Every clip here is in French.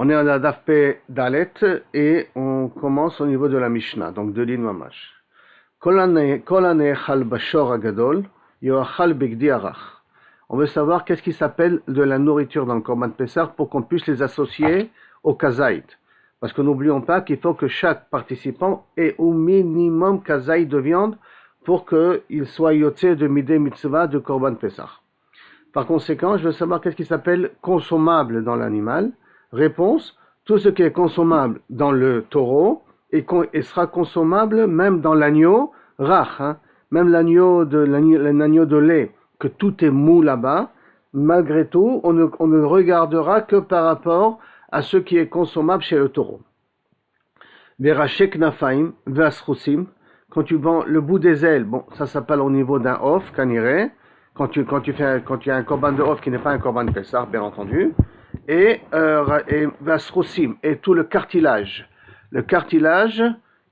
On est à la Daf P Dalet et on commence au niveau de la Mishnah, donc de l'île Mamash. Kol hane'echal bashor hagadol, yoachal begdi arach. On veut savoir qu'est-ce qui s'appelle de la nourriture dans le Korban Pessah pour qu'on puisse les associer au kazaït. Parce que n'oublions pas qu'il faut que chaque participant ait au minimum kazaït de viande pour qu'il soit yotzé de midé mitzvah de Korban Pessah. Par conséquent, je veux savoir qu'est-ce qui s'appelle consommable dans l'animal. Réponse, tout ce qui est consommable dans le taureau et sera consommable même dans l'agneau rach, même l'agneau de lait, que tout est mou là-bas. Malgré tout, on ne regardera que par rapport à ce qui est consommable chez le taureau. Verachek nafaim, veasrusim, quand tu vends le bout des ailes, bon, ça s'appelle au niveau d'un off, kaniré, quand tu as un korban de off qui n'est pas un korban Pessah, bien entendu, et vasrosim, et tout le cartilage. Le cartilage,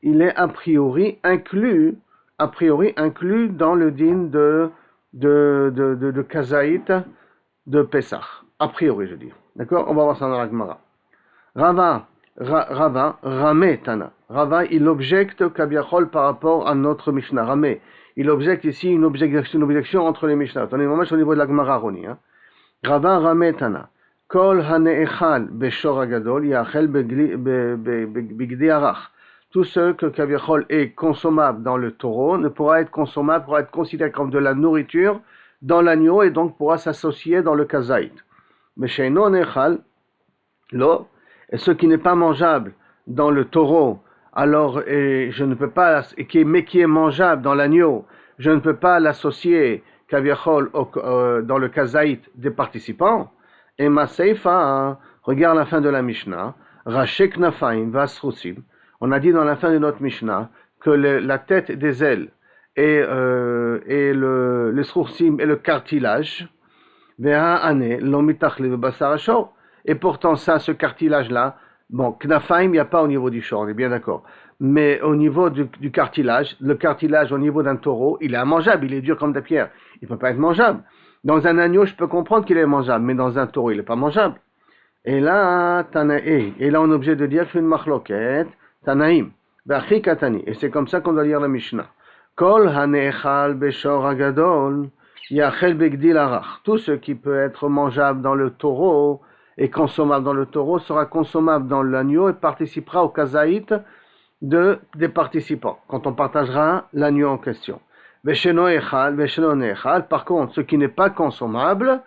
il est a priori inclus dans le din de kazaït de Pessah. A priori, je dis. D'accord? On va voir ça dans la Gemara. Rava, Ramé Tana. Rava, il objecte Kabiachol par rapport à notre Mishnah. Ramé, il objecte ici une objection entre les Mishnah. On est vraiment au niveau de la Gemara, Roni. Rava, Ramé Tana. Kol hane'echal beshor hagadol yachel bigdi arach. Tout ce que Kabiachol est consommable dans le taureau ne pourra être consommable, pourra être considéré comme de la nourriture dans l'agneau et donc pourra s'associer dans le kazaït. Mais chez non echal, lo, et ce qui n'est pas mangeable dans le taureau, alors je ne peux pas, mais qui est mangeable dans l'agneau, je ne peux pas l'associer kaviachol dans le kazaït des participants. Et ma seifa, regarde la fin de la Mishnah, rachek nafaim vasrusim. On a dit dans la fin de notre Mishnah que la tête des ailes et le srusim et le cartilage, veha ane lomitachle basar ashor. Et pourtant, ce cartilage-là, bon, knafaim, il n'y a pas au niveau du shor, on est bien d'accord. Mais au niveau du cartilage, le cartilage au niveau d'un taureau, il est immangeable, il est dur comme des pierres. Il ne peut pas être mangeable. Dans un agneau, je peux comprendre qu'il est mangeable, mais dans un taureau, il n'est pas mangeable. Et là, on est obligé de dire que c'est une machloket, tanaim, b'achi katani. Et c'est comme ça qu'on doit lire la Mishnah. Kol hane'echal beshor hagadol, yachel begdil arach. Tout ce qui peut être mangeable dans le taureau, et consommable dans le taureau, sera consommable dans l'agneau et participera au kazaït des participants, quand on partagera l'agneau en question. Par contre, ce qui n'est pas consommable,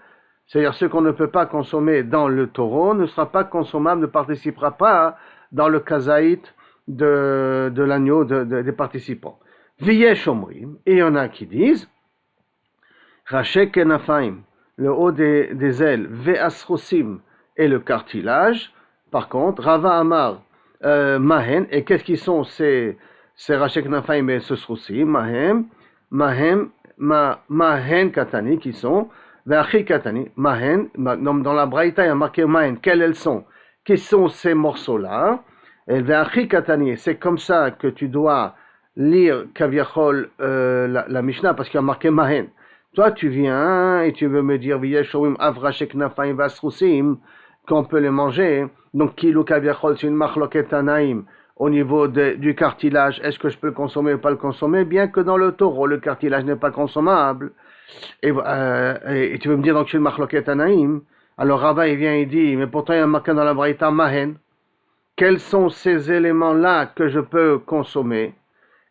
c'est-à-dire ce qu'on ne peut pas consommer dans le taureau, ne sera pas consommable, ne participera pas dans le kazaït de l'agneau des participants. Viesh omrim, et il y en a qui disent, Rachek enafaim, le haut des ailes, ve'asrosim, et le cartilage. Par contre, Rava Amar, Mahen, et qu'est-ce qui sont ces Rachek Nafaim et ce Sroussi, Mahen Katani, qui sont, Ve'achi Katani, Mahen, dans la Braïta, il y a marqué Mahen, quels elles sont, qui sont ces morceaux-là, et Ve'achi Katani, c'est comme ça que tu dois lire Kaviachol, la Mishnah, parce qu'il y a marqué Mahen. Toi, tu viens et tu veux me dire, V'yeshowim avrachek nafaim vasrusim, qu'on peut les manger. Donc, kilo kaviachol, c'est une machloket anaim au niveau du cartilage. Est-ce que je peux le consommer ou pas le consommer? Bien que dans le taureau, le cartilage n'est pas consommable. Et tu veux me dire, donc, c'est une machloket anaim. Alors, Rava, il vient et dit, mais pourtant, il y a marqué dans la Braïta Mahen. Quels sont ces éléments-là que je peux consommer?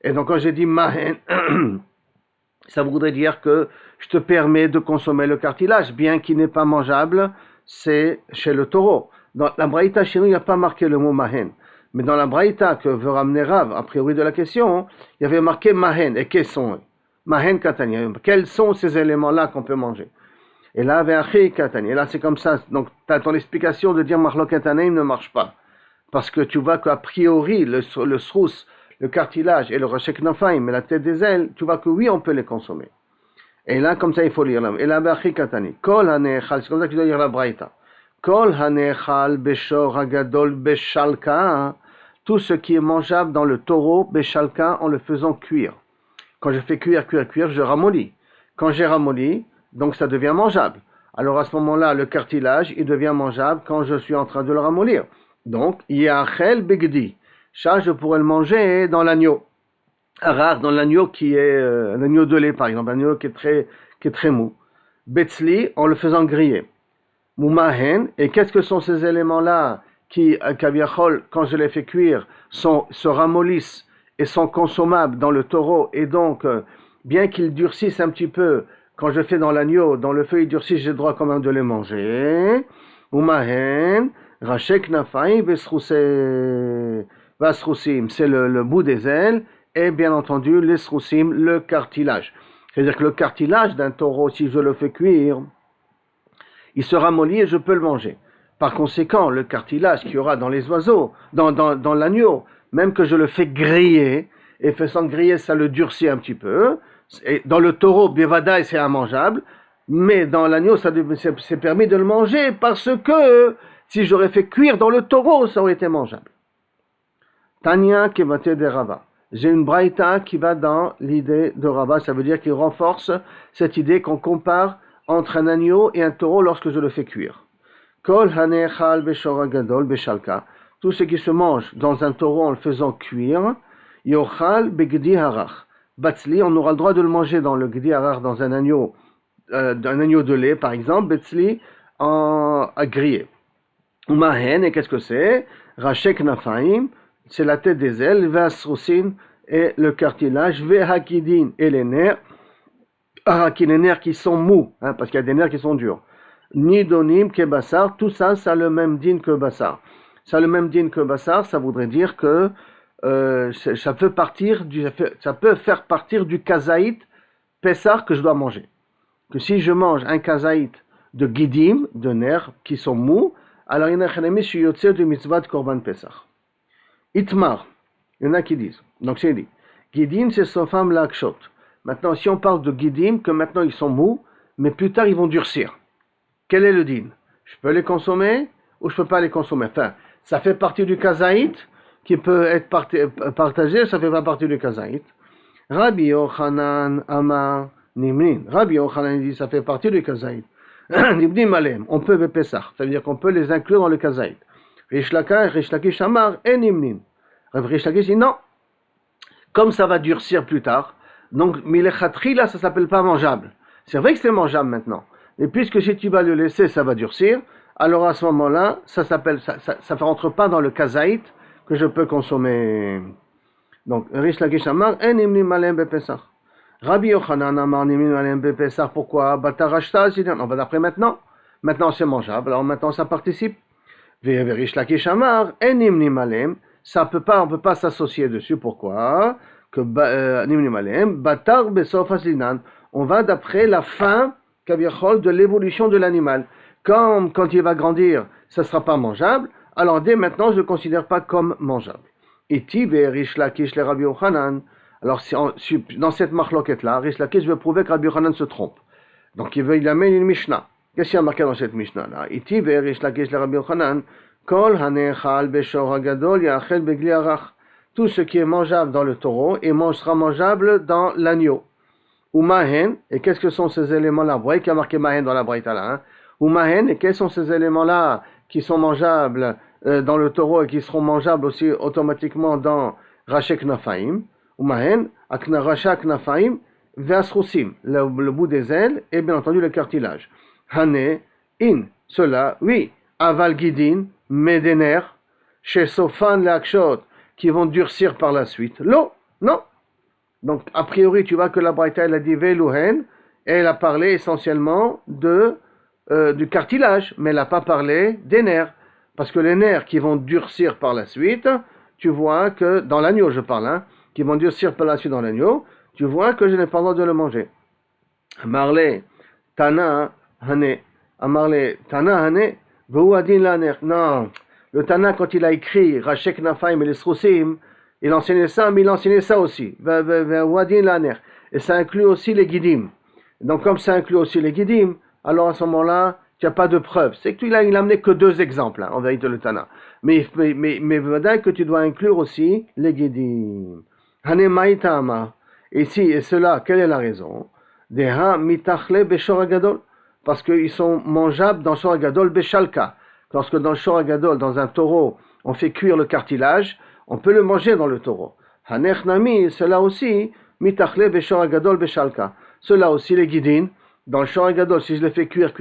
Et donc, quand j'ai dit Mahen, ça voudrait dire que je te permets de consommer le cartilage, bien qu'il n'est pas mangeable, c'est chez le taureau. Dans la Braïta, chez nous, il n'y a pas marqué le mot Mahen. Mais dans la Braïta que veut ramener Rav, a priori de la question, il y avait marqué Mahen. Et quels sont Mahen Katani. Quels sont ces éléments-là qu'on peut manger? Et là, Ve'achi Katani. Et là, c'est comme ça. Donc, ton explication de dire Mahloket Anaim ne marche pas. Parce que tu vois qu'a priori, le srous, le cartilage et le rachek nafaim, et la tête des ailes, tu vois que oui, on peut les consommer. Et là, comme ça, il faut lire. Et là, Ve'achi Katani. Kol hane'echal, c'est comme ça que tu dois lire la Braïta. Kol hane'echal beshor hagadol beshalka, tout ce qui est mangeable dans le taureau, beshalka, en le faisant cuire. Quand je fais cuire, je ramollis. Quand j'ai ramolli, donc ça devient mangeable. alors à ce moment-là, le cartilage, il devient mangeable quand je suis en train de le ramollir. Donc, yachel begdi. Ça, je pourrais le manger dans l'agneau. Rare dans l'agneau qui est un agneau de lait, par exemple, un agneau qui est très mou. Betzli, en le faisant griller. Moumahen, et qu'est-ce que sont ces éléments-là qui, kaviachol, quand je les fais cuire, se ramollissent et sont consommables dans le taureau, et donc, bien qu'ils durcissent un petit peu, quand je fais dans l'agneau, dans le feu, ils durcissent, j'ai le droit quand même de les manger. Moumahen, rachek nafai, vasrousim, c'est le bout des ailes, et bien entendu, les srousim, le cartilage. C'est-à-dire que le cartilage d'un taureau, si je le fais cuire, il se ramollit et je peux le manger. Par conséquent, le cartilage qu'il y aura dans les oiseaux, dans l'agneau, même que je le fais griller, et faisant griller, ça le durcit un petit peu. Et dans le taureau, bevada, c'est immangeable, mais dans l'agneau, c'est permis de le manger parce que si j'aurais fait cuire dans le taureau, ça aurait été mangeable. Tanya kevate de Rava. J'ai une braïta qui va dans l'idée de Rava, ça veut dire qu'il renforce cette idée qu'on compare entre un agneau et un taureau lorsque je le fais cuire. Kol hanechal beshora gadol beshalka. Tout ce qui se mange dans un taureau en le faisant cuire, yochal begdi harach. Batzli, on aura le droit de le manger dans le gdi harach, dans un agneau de lait par exemple, betzli à griller. Umahen, et qu'est-ce que c'est? Rachek nafaim, c'est la tête des ailes, vasrousin et le cartilage, vehakidin et les nerfs, les nerfs qui sont mous, parce qu'il y a des nerfs qui sont durs. Nidonim ke bassar, tout ça, ça a le même din que bassar. Ça a le même din que bassar, ça voudrait dire que ça peut faire partir du kazaït pessar que je dois manger. Que si je mange un kazaït de gidim, de nerfs qui sont mous, alors il y en a qui suis yotze de mitzvah de korban pessar. Itmar, il y en a qui disent, donc c'est dit, gidim c'est sofam lakshot. Maintenant, si on parle de gidim, que maintenant ils sont mous, mais plus tard ils vont durcir. Quel est le din? Je peux les consommer ou je peux pas les consommer? Enfin, ça fait partie du kazaït qui peut être partagé, ça fait pas partie du kazaït. Rabbi Yochanan Amar Nimnin. Rabbi Yochanan dit ça fait partie du kazaït. Nimnim alem, on peut Pesach, ça veut dire qu'on peut les inclure dans le kazaït. Rish Lakish Amar et Nimnin. Rish Lakish dit non, comme ça va durcir plus tard, donc Milechatri là ça s'appelle pas mangeable. C'est vrai que c'est mangeable maintenant. Et puisque si tu vas le laisser, ça va durcir, alors à ce moment-là, ça ne rentre pas dans le kazaït que je peux consommer. Donc, Rish Lakish Amar, en imnim malem bepesach. Rabbi Yochanan Amar nimnim malem bepesach, pourquoi? Batarashta, non, d'après maintenant. Maintenant c'est mangeable, alors maintenant ça participe. Rish Lakish Amar, en imnim malem, on peut pas s'associer dessus, pourquoi? Que nimnim malem, batar besof asinan. On va d'après la fin de l'évolution de l'animal. Quand il va grandir, ça ne sera pas mangeable, alors dès maintenant, je ne le considère pas comme mangeable. Et Rish Lakish le Rabbi Yochanan, alors dans cette marloquette-là, Rish Lakish veut prouver que Rabbi Yochanan se trompe. Donc il amène une Mishnah. Qu'est-ce qu'il y a marqué dans cette Mishnah-là? Et Rish Lakish le Rabbi Yochanan, Kol hanechal beshor hagadol yachel begli arach. Tout ce qui est mangeable dans le taureau sera mangeable dans l'agneau. Ou mahen, et qu'est-ce que sont ces éléments-là? Vous voyez qu'il y a marqué mahen dans la braïta là. Ou mahen, et quels sont ces éléments-là qui sont mangeables dans le taureau et qui seront mangeables aussi automatiquement dans rachek nafaim? Ou mahen, rachek nafaim, veasrousim, le bout des ailes et bien entendu le cartilage. Hane, in, cela, oui, aval gidin, mais des nerfs, chez sofan lakshot, qui vont durcir par la suite. L'eau, non. Donc, a priori, tu vois que la Braïta, elle a dit Veluhen, et elle a parlé essentiellement du cartilage, mais elle n'a pas parlé des nerfs. Parce que les nerfs qui vont durcir par la suite, tu vois que, dans l'agneau je parle, qui vont durcir par la suite dans l'agneau, tu vois que je n'ai pas le droit de le manger. Amarle, Tana, Hane, Amarle, Tana, Hane, Vouadin la nerf. Non, le Tana, quand il a écrit Rachek Nafaim et les Srousim, il enseignait ça, mais il enseignait ça aussi. Et ça inclut aussi les guidim. Donc, comme ça inclut aussi les guidim, alors à ce moment-là, tu n'as pas de preuve. C'est que il a amené que 2 exemples, en vérité, le Tana. Mais que tu dois inclure aussi les guidim. Et si, et cela, quelle est la raison? Deha mitachle beshor agadol. parce qu'ils sont mangeables dans le Shor Gadol Beshalka. Lorsque dans le Shor Gadol, dans un taureau, on fait cuire le cartilage, on peut le manger dans le taureau. Hanech Nami, cela aussi, Mitachle Beshor Gadol Beshalka. Cela aussi, les guidines, dans le Shor Gadol, si je les fais cuire,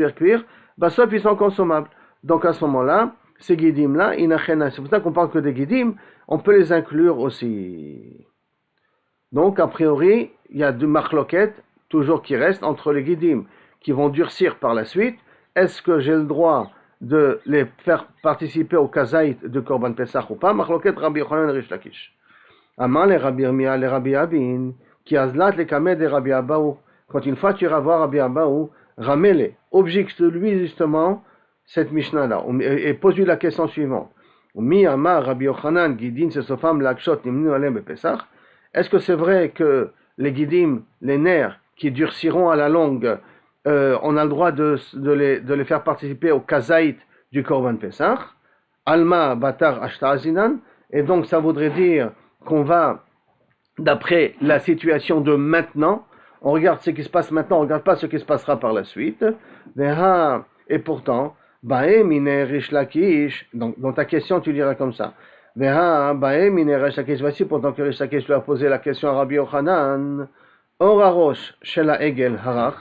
bah, sauf ils sont consommables. Donc à ce moment-là, ces guidim-là, c'est pour ça qu'on parle que des guidim, on peut les inclure aussi. Donc, a priori, il y a deux marloquettes, toujours qui restent, entre les guidim qui vont durcir par la suite. Est-ce que j'ai le droit de les faire participer au kazaït de Korban Pesach ou pas? Marloquette Rabbi Yochanan et Rish Lakish. Aman les Rabbi Yirmiyah, les Rabbi Abin, qui azlat les kamed et Rabbi Abaou. Quand une fois tu iras voir Rabbi Abaou, ramène-les, objecte-lui justement cette Mishnah-là, et pose-lui la question suivante. Mi Amar Rabbi Yochanan, Gidin, Sesofam, Lakshot, Nimnu Alem et Pesach. Est-ce que c'est vrai que les guidim, les nerfs qui durciront à la longue, on a le droit de les faire participer au kazaït du Korban Pesach? Alma Batar Ashtazinan. Et donc ça voudrait dire qu'on va, d'après la situation de maintenant, on regarde ce qui se passe maintenant, on ne regarde pas ce qui se passera par la suite. Et pourtant, donc dans ta question tu diras comme ça. Voici pourtant que Rish Lakish lui a posé la question à Rabbi Yochanan. Orarosh shela egel harach,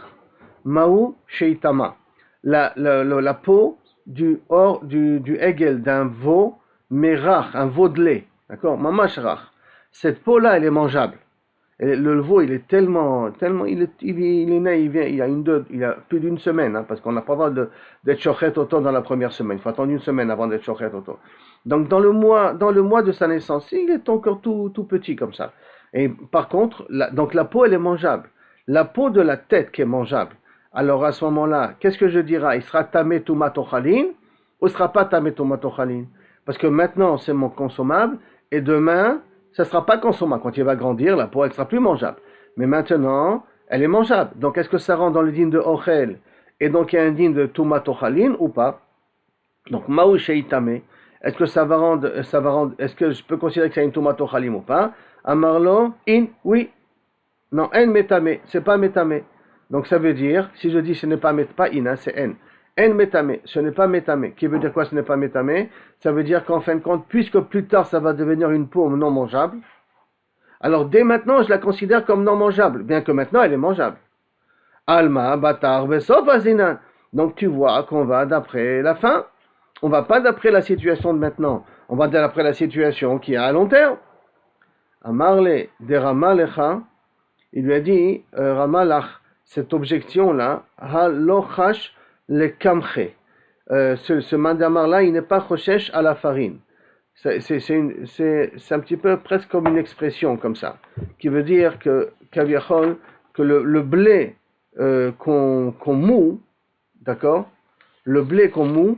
maou sheitama. La peau du egel d'un veau, merach, un veau de lait, d'accord, mamash rach. Cette peau-là, elle est mangeable. Et le veau, il est tellement, il est né, il y a plus d'une semaine, hein, parce qu'on n'a pas le droit d'être shochet auto dans la première semaine. Il faut attendre une semaine avant d'être shochet auto. Donc dans le mois de sa naissance, il est encore tout petit comme ça. Et par contre, donc la peau, elle est mangeable. La peau de la tête qui est mangeable. Alors à ce moment-là, qu'est-ce que je dirais? Il sera tamé tumatochalin ou il sera pas tamé tumatochalin? Parce que maintenant, c'est mon consommable, et demain, ça ne sera pas consommable. Quand il va grandir, la peau, elle ne sera plus mangeable. Mais maintenant, elle est mangeable. Donc, est-ce que ça rentre dans le din de Ochel et donc il y a un din de Tumatochalin ou pas? Donc, Maou Sheitame, est-ce que ça va rendre, est-ce que je peux considérer que c'est une Tumatochalin ou pas? Amarlo, oui. Non, en Metame, c'est pas Metame. Donc, ça veut dire, si je dis ce n'est pas in, c'est en. En métamé, ce n'est pas métamé. Qui veut dire quoi, ce n'est pas métamé? Ça veut dire qu'en fin de compte, puisque plus tard ça va devenir une peau non mangeable, alors dès maintenant je la considère comme non mangeable, bien que maintenant elle est mangeable. Alma, batar, besof, azinan. Donc tu vois qu'on va d'après la fin. On va pas d'après la situation de maintenant. On va d'après la situation qui est à long terme. Amarle de Ramalecha, il lui a dit, Ramalach, cette objection-là, halochash, le kamche. Ce mandamar-là, il n'est pas choshesh à la farine. C'est un petit peu presque comme une expression comme ça, qui veut dire que kaviachol, que le blé qu'on moue, d'accord, le blé qu'on moue,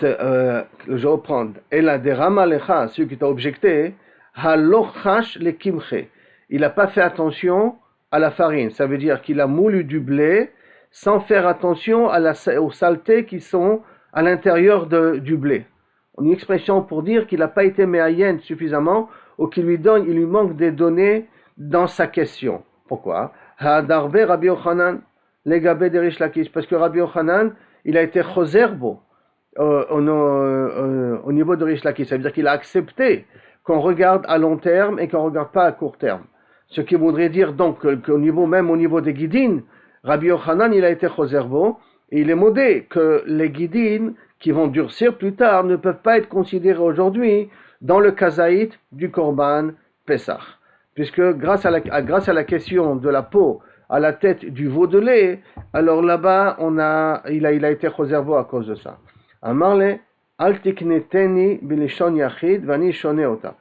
je reprends, et la deramalecha, celui qui t'a objecté, halochash le kimche. Il n'a pas fait attention à la farine. Ça veut dire qu'il a moulu du blé sans faire attention aux saletés qui sont à l'intérieur du blé. Une expression pour dire qu'il n'a pas été méayen suffisamment ou qu'il il lui manque des données dans sa question. Pourquoi? Hadarbe Rabbi Yochanan, legabé de Rish Lakish, parce que Rabbi Yochanan, il a été choserbo au niveau de Rish Lakish. Ça veut dire qu'il a accepté qu'on regarde à long terme et qu'on ne regarde pas à court terme. Ce qui voudrait dire donc qu'au niveau des guidines, Rabbi Yochanan, il a été choserbo, et il est modé que les guidines qui vont durcir plus tard ne peuvent pas être considérées aujourd'hui dans le kazaït du Korban Pesach. Puisque grâce à la question de la peau à la tête du veau de lait, alors là-bas, il a été choserbo à cause de ça. Amarle, al tikneteni bilishon yachid, vani shoneota.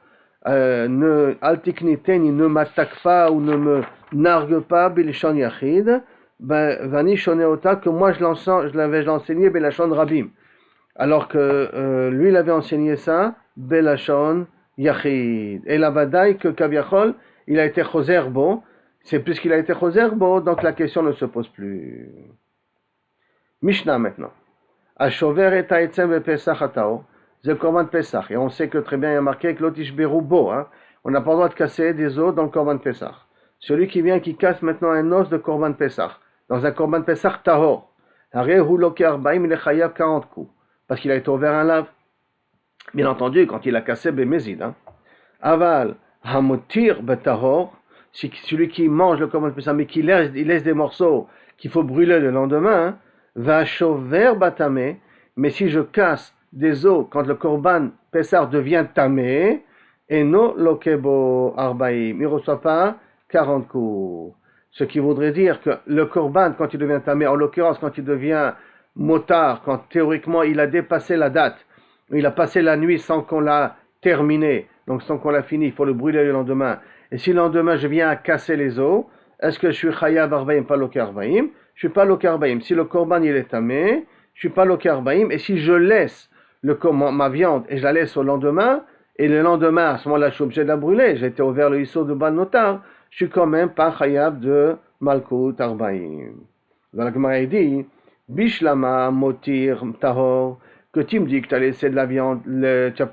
Ne m'attaque pas ou ne me nargue pas Bilishon Yachid, Vani Shoneota, que moi je l'avais enseigné Belashon Rabim. Alors que lui il avait enseigné ça, Belashon Yachid. Et la badaï que Kaviachol, il a été Choserbo, c'est puisqu'il a été Choserbo, donc la question ne se pose plus. Mishnah maintenant. Ashover et Taetzem ve Pesach Atao. C'est le Korban Pesach. Et on sait que très bien il y a marqué que l'otishberu bo. On n'a pas le droit de casser des os dans le Korban Pesach. celui qui vient qui casse maintenant un os de Korban Pessah, dans un Korban Pessah Tahor, Arehu Loke Arbaim, il est chayav 40 coups, parce qu'il a été ouvert un lave. Bien entendu, quand il a cassé Bémézid, hein. Aval, Hamotir Betahor, celui qui mange le Korban Pessah, mais qui laisse des morceaux qu'il faut brûler le lendemain, hein, va chover Batame, mais si je casse des os quand le Korban Pessah devient tamé, et no lokebo arbaim, il ne reçoit pas 40 coups. Ce qui voudrait dire que le Korban, quand il devient tamé, en l'occurrence quand il devient motard, quand théoriquement il a dépassé la date, il a passé la nuit sans qu'on l'a terminé, donc sans qu'on l'a fini, il faut le brûler le lendemain. Et si le lendemain je viens à casser les os, est-ce que je suis chayav arbaim, pas loké arbaim? Je suis pas loké arbaim. Si le Korban il est tamé, je suis pas loké arbaim. Et si je laisse ma viande et je la laisse au lendemain, et le lendemain, à ce moment-là, je suis obligé de la brûler, j'ai été ouvert le hisso de Ban Notar, je suis quand même pas chayav de Malkout Arbaim. Dans la Gemara, il dit, Bishlama motir tahor, que tu me dis que tu as laissé de la viande,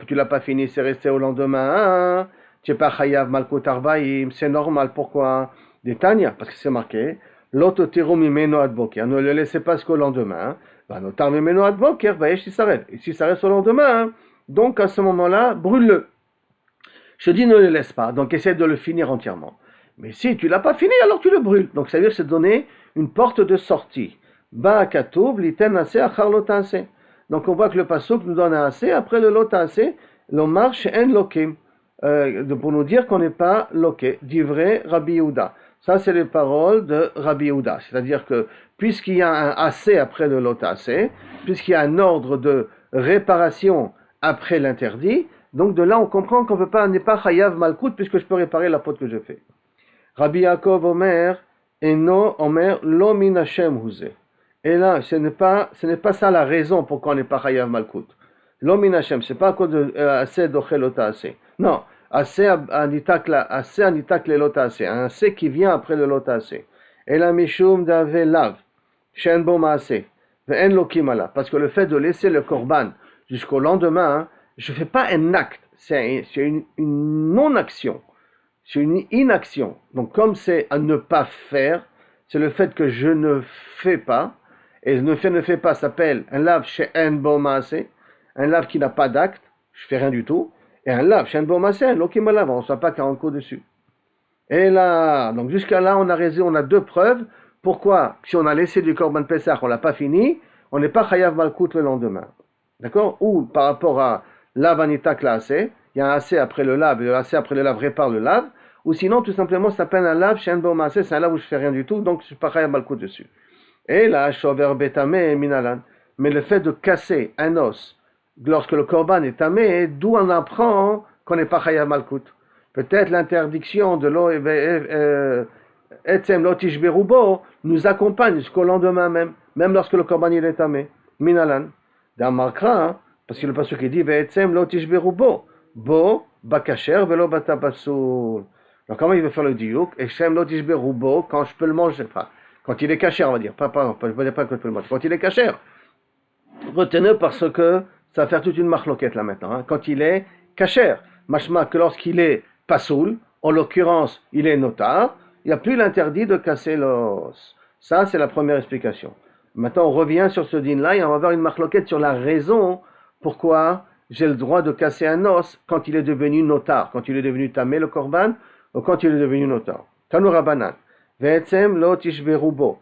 tu l'as pas fini, c'est resté au lendemain, hein? Tu n'es pas chayav Malkout Arbaim, c'est normal, pourquoi? Des Tanya, parce que c'est marqué, Lototiru mimeno ad boker, ne le laissez pas jusqu'au lendemain, hein? Notar mimeno ad boker, il s'arrête. Et si ça reste au lendemain, hein? Donc à ce moment-là, brûle-le. Je dis ne le laisse pas, donc essaie de le finir entièrement. Mais si tu l'as pas fini, alors tu le brûles. Donc ça veut dire c'est donner une porte de sortie. Ba katouv liten ase achar lotase. Donc on voit que le pasuk nous donne un assez après le lotase, l'omar she'en lokim, pour nous dire qu'on n'est pas loké, d'ivré Rabbi Yehuda. Ça c'est les paroles de Rabbi Yehuda. C'est-à-dire que puisqu'il y a un assez après le lotase, puisqu'il y a un ordre de réparation après l'interdit, donc de là on comprend qu'on n'est pas chayav malkout puisque je peux réparer la faute que je fais. Rabbi Yaakov Omer, Eno Omer, lo min Hashem huze. Et là, ce n'est pas ça la raison pourquoi on n'est pas chayav malkout. Lo min Hashem, c'est pas à cause de assez d'ochelota assez. Non, assez anitak lelota assez, un assez qui vient après le lota assez. Et la mishum d'ave lav, shen bo maase, ve'en lokim ala, parce que le fait de laisser le korban jusqu'au lendemain, hein, je ne fais pas un acte, c'est une non-action, c'est une inaction. Donc comme c'est à ne pas faire, c'est le fait que je ne fais pas, et ne fais pas s'appelle un lave chez un bon maasé, un lave qui n'a pas d'acte, je fais rien du tout, et un lave chez un bon maasé, un lokim lave, on ne soit pas 40 coups dessus. Et là, donc jusqu'à là, on a deux preuves, pourquoi si on a laissé du Korban Pessah, on l'a pas fini, on n'est pas chayav malkout le lendemain. D'accord? Ou par rapport à lave anita classé, il y a un assez après le lave, et le assez après le lave répare le lave, ou sinon tout simplement ça s'appelle un lave chez un bon maasé, c'est un lave où je fais rien du tout, donc je suis pas chayav malkout dessus. Et là, shover betame minalan. Mais le fait de casser un os lorsque le korban est tamé, d'où on apprend qu'on n'est pas chayav malkout. Peut-être l'interdiction de l'eau etzem lotish berubo nous accompagne jusqu'au lendemain même lorsque le korban il est tamé. Minalan. Dans Markra, hein, parce que le pasuk qui dit etzem lotish berubo, bo bakacher velo batapasul. Donc comment il veut faire le diouk? Etzem lotish berubo quand je peux le manger, enfin, quand il est caché, on va dire. Pas quand je peux le manger. Quand il est caché. Retenez parce que ça va faire toute une marloquette là maintenant. Hein. Quand il est caché, machma que lorsqu'il est pasoul, en l'occurrence il est notar, il n'y a plus l'interdit de casser l'os. Ça c'est la première explication. Maintenant on revient sur ce din là et on va voir une marloquette sur la raison pourquoi j'ai le droit de casser un os quand il est devenu notar, quand il est devenu tamé le korban, ou quand il est devenu notar. Tanu Rabanan. Ve'etzem lo tishberu bo.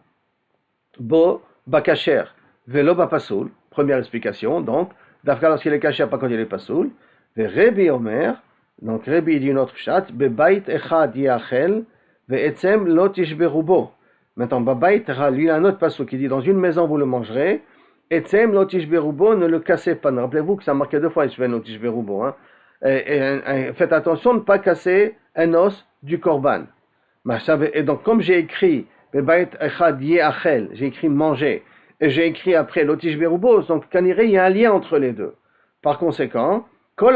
Bo bakacher velo bapasoul. Première explication, donc, d'Afka lorsqu'il est caché, pas quand il est pasoul. Ve'rebi omer, donc Rebi dit une autre chat, bebait echad yachel, ve'etzem lo tishberu bo. Maintenant, babait echad, lui, il a un autre pasoul qui dit, dans une maison vous le mangerez, etzem lo tishberu bo, ne le cassez pas. Rappelez-vous que ça marquait deux fois, lo tishberu bo. Hein. Faites attention de ne pas casser un os du korban. Et donc, comme j'ai écrit j'ai écrit manger, et j'ai écrit après lotish berubos, donc il y a un lien entre les deux. Par conséquent, tout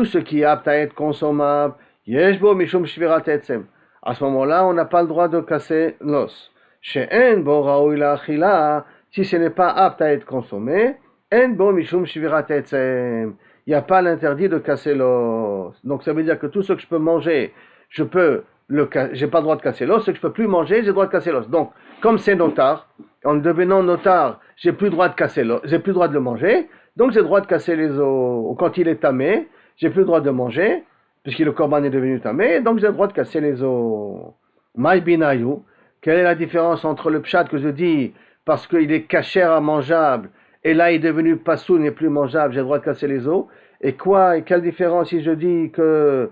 ce qui est apte à être consommable, yeshbo mishum shvirat etzem. À ce moment-là, on n'a pas le droit de casser l'os. She'en bo raoui la'achila, si ce n'est pas apte à être consommé, en bo mishum shvirat etzem. Il n'y a pas l'interdit de casser l'os. Donc ça veut dire que tout ce que je peux manger, je peux j'ai pas le droit de casser l'os, c'est que je peux plus manger, j'ai le droit de casser l'os. Donc, comme c'est notar, en devenant notar, j'ai plus le droit de casser l'os, j'ai plus le droit de le manger, donc j'ai le droit de casser les os. Quand il est tamé, j'ai plus le droit de manger, puisque le korban est devenu tamé, donc j'ai le droit de casser les os. Maï binayu, quelle est la différence entre le pshat que je dis, parce qu'il est kasher à mangeable, et là il est devenu pasoul, n'est plus mangeable, j'ai le droit de casser les os, et quelle différence si je dis que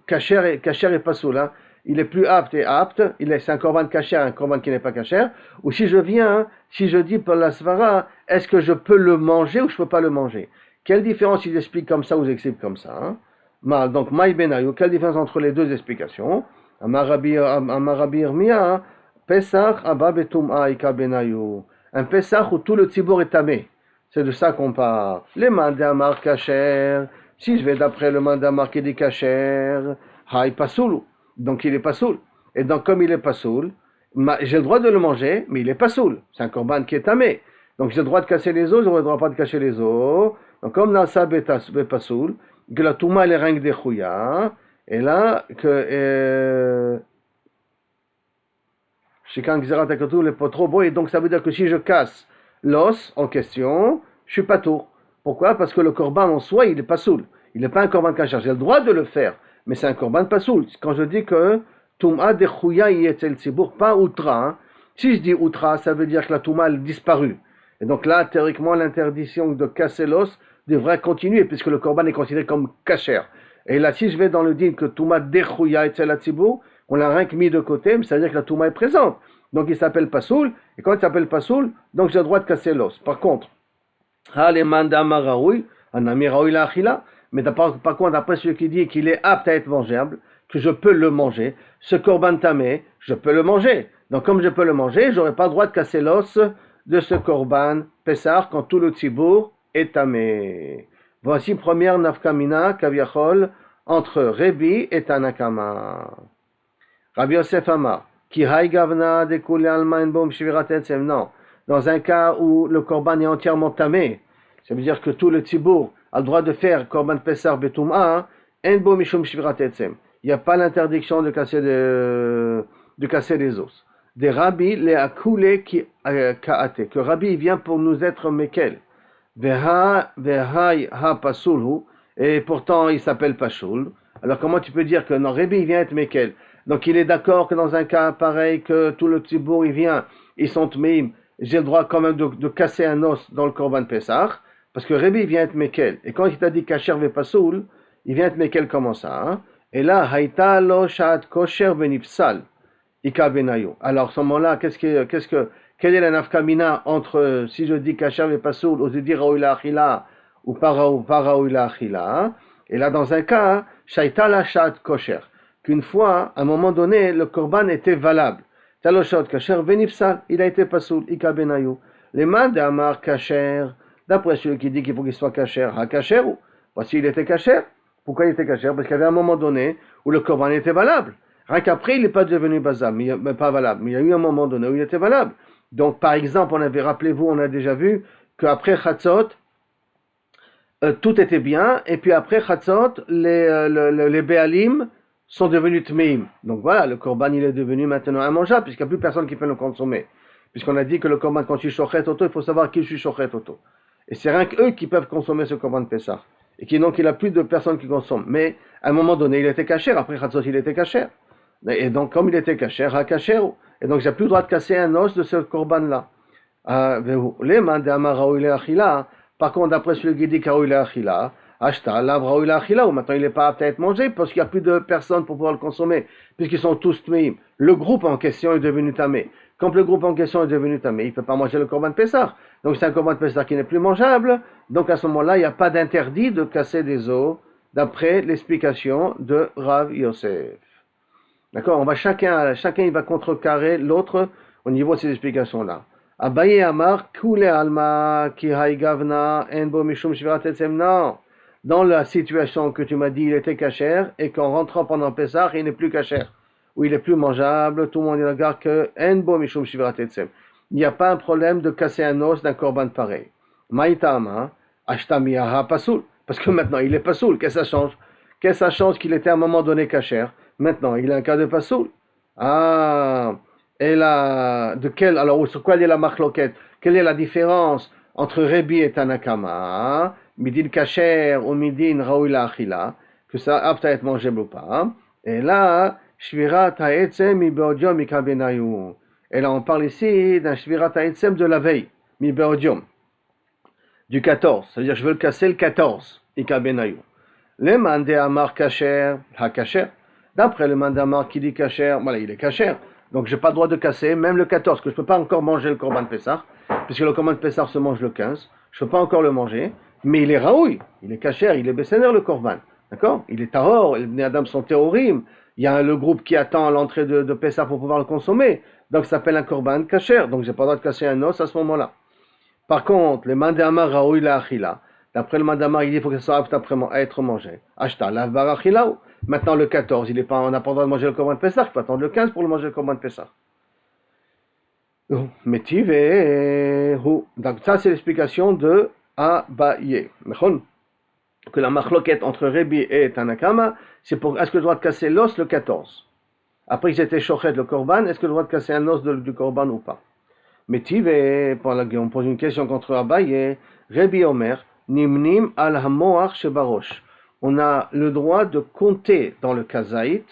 kasher et pasoul, hein, il est plus apte et apte, c'est un korban kasher, un korban qui n'est pas kasher, ou si je dis pour la svara, est-ce que je peux le manger ou je peux pas le manger? Quelle différence ils expliquent comme ça ou ils expliquent comme ça, hein? Donc, Maï Benayu, quelle différence entre les deux explications? Amarabi Irmia, Pesach, Abba Betum'a, Ika Benayu. Un Pesach où tout le tzibour est tamé. C'est de ça qu'on parle. Les mandamar kasher, si je vais d'après le mandamar qui dit kasher, haï pasoul. Donc il est pasoul. Et donc comme il est pasoul, j'ai le droit de le manger, mais il est pasoul. C'est un korban qui est tamé. Donc j'ai le droit de casser les os, je n'aurai le droit pas de casser les os. Donc comme dans ça pasoul, que la touma elle est ring de chouya, et là que Shikan Gzerat Akatou le trop beau, et donc ça veut dire que si je casse l'os en question, je suis pas tour. Pourquoi? Parce que le korban en soi, il est pas soul. Il n'est pas un korban kasher. J'ai le droit de le faire, mais c'est un korban pas soul. Quand je dis que Touma de Chouya yetel tzibour, pas outra. Hein. Si je dis outra, ça veut dire que la Touma a disparu. Et donc là, théoriquement, l'interdiction de casser l'os devrait continuer, puisque le korban est considéré comme kasher. Et là, si je vais dans le din que Touma de Chouya yetel tzibour, on l'a rien que mis de côté, mais ça veut dire que la Touma est présente. Donc il s'appelle Pasoul, et quand il s'appelle Pasoul, donc j'ai le droit de casser l'os. Par contre, mais par contre, après celui qui dit qu'il est apte à être mangeable, que je peux le manger, ce korban tamé, je peux le manger. Donc comme je peux le manger, j'aurai pas le droit de casser l'os de ce korban Pessar quand tout le tzibour est tamé. Voici première nafkamina, kaviachol, entre Rebi et Tanakama. Rabbi Yosef Amar, qui hay gavna de kule alma en bom shvirat etzem. Non, dans un cas où le korban est entièrement tamé, ça veut dire que tout le tzibour a le droit de faire korban pesar betum'a, en bom mishum shvirat etzem. Il n'y a pas l'interdiction de casser les os. Des rabbi les akule qui kaate, que rabbi vient pour nous être mekel. Vehai ha pasulhu, et pourtant il s'appelle pasoul. Alors comment tu peux dire que non, rabbi vient être mekel? Donc il est d'accord que dans un cas pareil, que tout le tzibour il vient, ils sont tmeim, j'ai le droit quand même de casser un os dans le korban pesach, parce que Rabbi vient être mekel. Et quand il t'a dit kasher ve pasoul, il vient être mekel comment ça, hein? Et là, haïta lo shat kosher benifsal, ika benayu. Alors à ce moment-là, quelle est la nafkamina entre si je dis kasher ve pasoul, ou je dis raoui la achila, ou pas raoui la achila? Et là, dans un cas, shaita la shat kosher. Qu'une fois, à un moment donné, le korban était valable. Taloshot kasher venifsal, il a été pasoul, ika benayu. Les mains d'Amar kasher, d'après celui qui dit qu'il faut qu'il soit kasher, ha kasher ou? Voici, il était kasher. Pourquoi il était kasher? Parce qu'il y avait un moment donné où le korban était valable. Rien qu'après, il n'est pas devenu bazam, mais pas valable. Mais il y a eu un moment donné où il était valable. Donc, par exemple, rappelez-vous, on a déjà vu qu'après Chatzot, tout était bien, et puis après Chatzot, les Béalim sont devenus tmeim. Donc voilà, le korban il est devenu maintenant immangeable, puisqu'il n'y a plus personne qui peut le consommer. Puisqu'on a dit que le korban, quand tu shochet auto, il faut savoir qui je suis shochet auto. Et c'est rien qu'eux qui peuvent consommer ce korban de Pessah. Et donc il n'y a plus de personnes qui consomment. Mais à un moment donné, il était caché, après Chatzot, il était caché. Et donc comme il était caché, ha caché. Et donc j'ai plus le droit de casser un os de ce korban-là. Les mains d'Amaraoui Achila, par contre, d'après celui qui dit Kaoui Achila, Ashta, l'avraoui l'achila, ou maintenant il n'est pas apte à être mangé parce qu'il n'y a plus de personnes pour pouvoir le consommer, puisqu'ils sont tous tmeim. Le groupe en question est devenu tamé. Quand le groupe en question est devenu tamé, il ne peut pas manger le korban Pessah. Donc c'est un korban Pessah qui n'est plus mangeable. Donc à ce moment-là, il n'y a pas d'interdit de casser des os, d'après l'explication de Rav Yosef. D'accord? Chacun il va contrecarrer l'autre au niveau de ces explications-là. Abaye Amar, Kule Alma, Ki Haïgavna, Enbo Mishum Shvirat Etzem. Non. Dans la situation que tu m'as dit, il était kasher, et qu'en rentrant pendant Pessah, il n'est plus kasher, ou il est plus mangeable, tout le monde regarde que Enbo Mishum Shvirat Etzem. Il n'y a pas un problème de casser un os d'un korban pareil. Maïtama, Ashtamiyaha Pasoul, parce que maintenant il est Pasoul, qu'est-ce que ça change? Qu'est-ce que ça change qu'il était à un moment donné kasher? Maintenant, il a un cas de pasoul. Ah, alors, sur quoi est la marloquette? Quelle est la différence entre Rebi et Tanakama? Midin kacher ou midin raoui la achila, que ça apte à être mangeable ou pas. Et là, shvirat ha'etzem mi beodium mi kabenayu. Et là, on parle ici d'un shvirat ha'etzem de la veille, mi beodium, du 14. C'est-à-dire, je veux le casser le 14, mi kabenayu. Le mandé amar kacher, ha kacher. D'après le mandamar qui dit kacher, voilà, il est kacher. Donc, je n'ai pas le droit de casser, même le 14, que je ne peux pas encore manger le Korban Pessah, puisque le Korban Pessah se mange le 15. Je ne peux pas encore le manger, mais il est raoui, il est kacher, il est besséner le Korban. D'accord? Il est tahor, les Adam sont théorim. Il y a le groupe qui attend l'entrée de Pessah pour pouvoir le consommer. Donc, ça s'appelle un Korban kacher. Donc, je n'ai pas le droit de casser un os à ce moment-là. Par contre, le mandamar raoui la achila. D'après le mandamar, il dit qu'il faut que ça soit apte à être mangé. Ashta, la barachilaou. Maintenant, le 14, on n'a pas le droit de manger le Korban de Pessah, il faut attendre le 15 pour le manger le Korban de Pessah. Donc, ça, c'est l'explication de Abaye. Que la machloquette entre Rebi et Tanakama, c'est pour est-ce que je dois casser l'os le 14? Après qu'ils étaient chochet le Korban, est-ce que je dois casser un os du Korban ou pas? On pose une question contre Abaye. Rebi Omer, Nimnim al Hamoach Shebarosh. On a le droit de compter dans le kazaït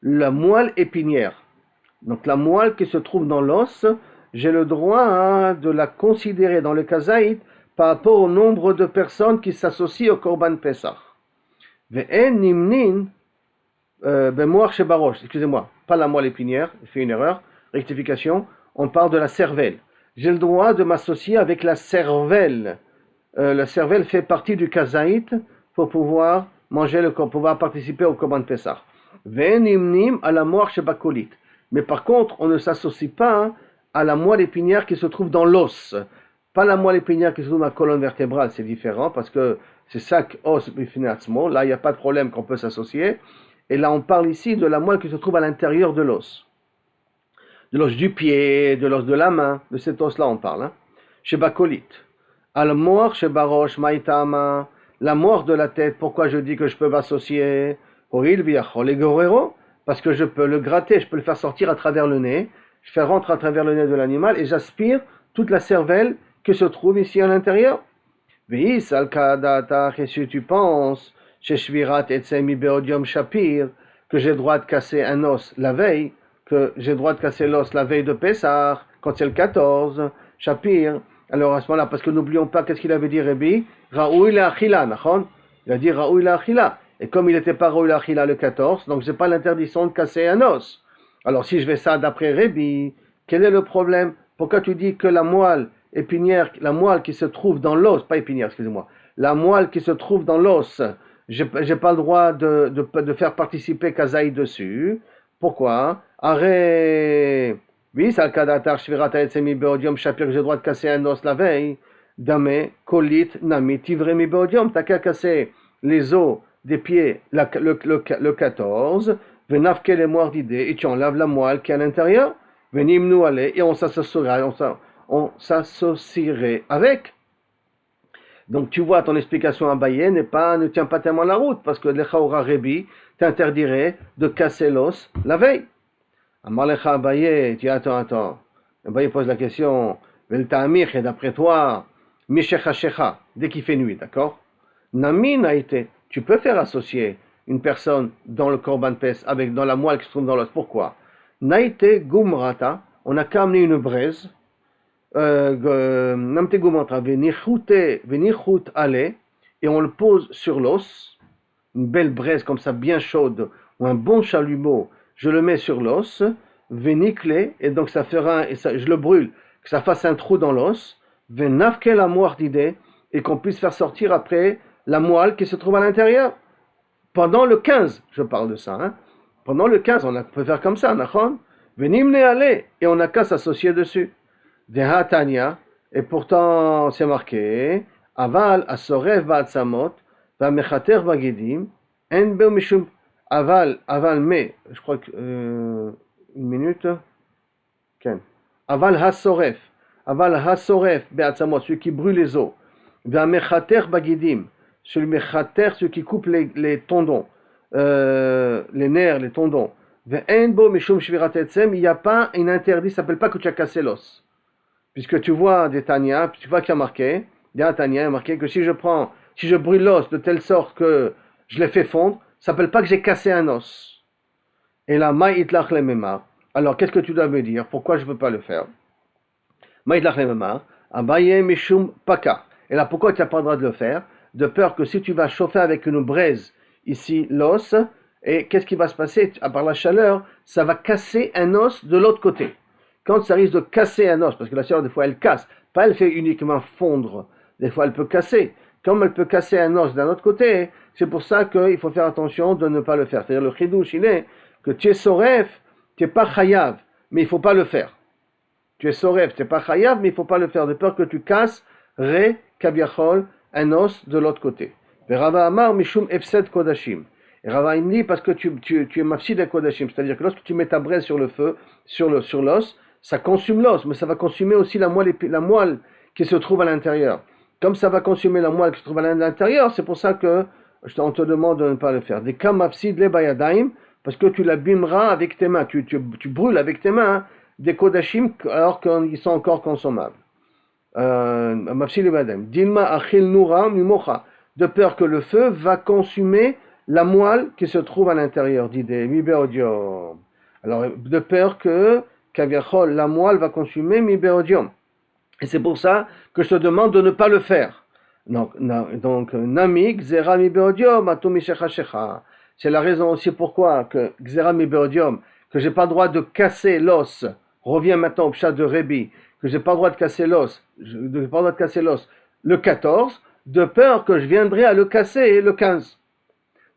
la moelle épinière. Donc la moelle qui se trouve dans l'os, j'ai le droit de la considérer dans le kazaït par rapport au nombre de personnes qui s'associent au Korban Pessah. Ve'en nimnin bemoach shebarosh. Excusez-moi, pas la moelle épinière, j'ai fait une erreur, rectification, on parle de la cervelle. J'ai le droit de m'associer avec la cervelle. La cervelle fait partie du kazaït pour pouvoir pouvoir participer au Korban Pessah. Ve'nimnim à la moelle shebakolit. Mais par contre, on ne s'associe pas à la moelle épinière qui se trouve dans l'os. Pas la moelle épinière qui se trouve dans la colonne vertébrale, c'est différent parce que c'est chaque os bifinatsmo. Là, il n'y a pas de problème qu'on peut s'associer. Et là, on parle ici de la moelle qui se trouve à l'intérieur de l'os. De l'os du pied, de l'os de la main, de cet os-là, on parle. Shebakolit. Al-moach shebarosh maïtama. La moelle de la tête, pourquoi je dis que je peux m'associer? Parce que je peux le gratter, je peux le faire sortir à travers le nez, je fais rentrer à travers le nez de l'animal et j'aspire toute la cervelle qui se trouve ici à l'intérieur. Et si tu penses, chez Shvirat et Tsemi Beodium Shapir, que j'ai le droit de casser un os la veille, que j'ai le droit de casser l'os la veille de Pessah, quand c'est le 14, Shapir, alors à ce moment-là, parce que n'oublions pas, qu'est-ce qu'il avait dit Rabbi? Raoui la achila, nachon? Il a dit Raoui la achila. Et comme il n'était pas Raoui la achila le 14, donc je n'ai pas l'interdiction de casser un os. Alors si je fais ça d'après Rabbi, quel est le problème? Pourquoi tu dis que la moelle épinière, la moelle qui se trouve dans l'os, pas épinière, excusez-moi, la moelle qui se trouve dans l'os, j'ai pas le droit de faire participer Kazaï dessus. Pourquoi? Arrête. Oui, c'est le cas d'Atar Shvirata Etsemi Beodium Shapir, que j'ai le droit de casser un os la veille. Dame, Kolit, Nami, Tivremi Beodium, t'as qu'à casser les os des pieds le 14, Venafke les moires d'idées, et tu enlèves la moelle qui est à l'intérieur, Venim nous aller, et on s'associerait avec. Donc tu vois, ton explication à Baye ne tient pas tellement la route, parce que l'Echaora Rebi t'interdirait de casser l'os la veille. Amalecha Abaye, tu dis attends. Abaye pose la question, Veltamir, et d'après toi, Mishecha Shecha, dès qu'il fait nuit, d'accord? Namin a été, tu peux faire associer une personne dans le Korban Pes dans la moelle qui se trouve dans l'os. Pourquoi? Naïte Gumrata, on a qu'à amener une braise, Namte Gumrata, Venichut Ale, et on le pose sur l'os, une belle braise comme ça, bien chaude, ou un bon chalumeau, je le mets sur l'os, Venikle, et donc ça fera, je le brûle, que ça fasse un trou dans l'os, Venafke la moire d'idée, et qu'on puisse faire sortir après la moelle qui se trouve à l'intérieur. Pendant le 15, je parle de ça, hein. Pendant le 15, on peut faire comme ça, nachon. Venimne aller, et on n'a qu'à s'associer dessus. Deha Tanya, et pourtant c'est marqué, Aval asorev ba'atzamot, va'mechater va'gedim, en beu mishum, aval me, je crois que, une minute, Ken. Aval hasoref ba'atzamot, celui qui brûle les os, va'mechater va'gedim, celui qui coupe les tendons, les nerfs, les tendons. Ve'en bo mishum shvirat etzem, il n'y a pas un interdit, ça ne s'appelle pas que tu as cassé l'os. Puisque tu vois des Tanya, tu vois qu'il y a marqué, il y a un Tanya, il y a marqué que si je brûle l'os de telle sorte que je l'ai fait fondre, ça ne s'appelle pas que j'ai cassé un os. Et là, ma itlach le memar. Alors, qu'est-ce que tu dois me dire? Pourquoi je ne peux pas le faire? Ma itlach le memar. Abaye mishum paka. Et là, pourquoi tu n'as pas le droit de le faire? De peur que si tu vas chauffer avec une braise ici l'os, et qu'est-ce qui va se passer? À part la chaleur, ça va casser un os de l'autre côté. Quand ça risque de casser un os, parce que la chaleur, des fois, elle casse, pas elle fait uniquement fondre, des fois, elle peut casser. Comme elle peut casser un os d'un autre côté, c'est pour ça qu'il faut faire attention de ne pas le faire. C'est-à-dire, le chidouche, il est que tu es soref, tu n'es pas chayav, mais il ne faut pas le faire. Tu es soref, tu n'es pas chayav, mais il ne faut pas le faire, de peur que tu casses, re, kabiachol, un os de l'autre côté. Rava Amar, mishum efsed kodashim. Et Rava il dit parce que tu es mafsid de kodashim, c'est-à-dire que lorsque tu mets ta braise sur le feu, sur l'os, ça consume l'os, mais ça va consumer aussi la moelle qui se trouve à l'intérieur. Comme ça va consumer la moelle qui se trouve à l'intérieur, c'est pour ça que on te demande de ne pas le faire. Des kam mafsid le bayadaim, parce que tu l'abîmeras avec tes mains, tu brûles avec tes mains des kodashim alors qu'ils sont encore consommables. Mafsid le bayadaim. Dilma achil nura mimocha, de peur que le feu va consumer la moelle qui se trouve à l'intérieur d'idée, mibeodium. Alors, de peur que, kaviachol, la moelle va consumer mibeodium. Et c'est pour ça que je te demande de ne pas le faire. Donc, nami, xera mibeodium, atomi shecha. C'est la raison aussi pourquoi que xera mibeodium, que j'ai pas le droit de casser l'os, revient maintenant au pshat de Rébi, que j'ai pas le droit de casser l'os, le 14, de peur que je viendrai à le casser le 15.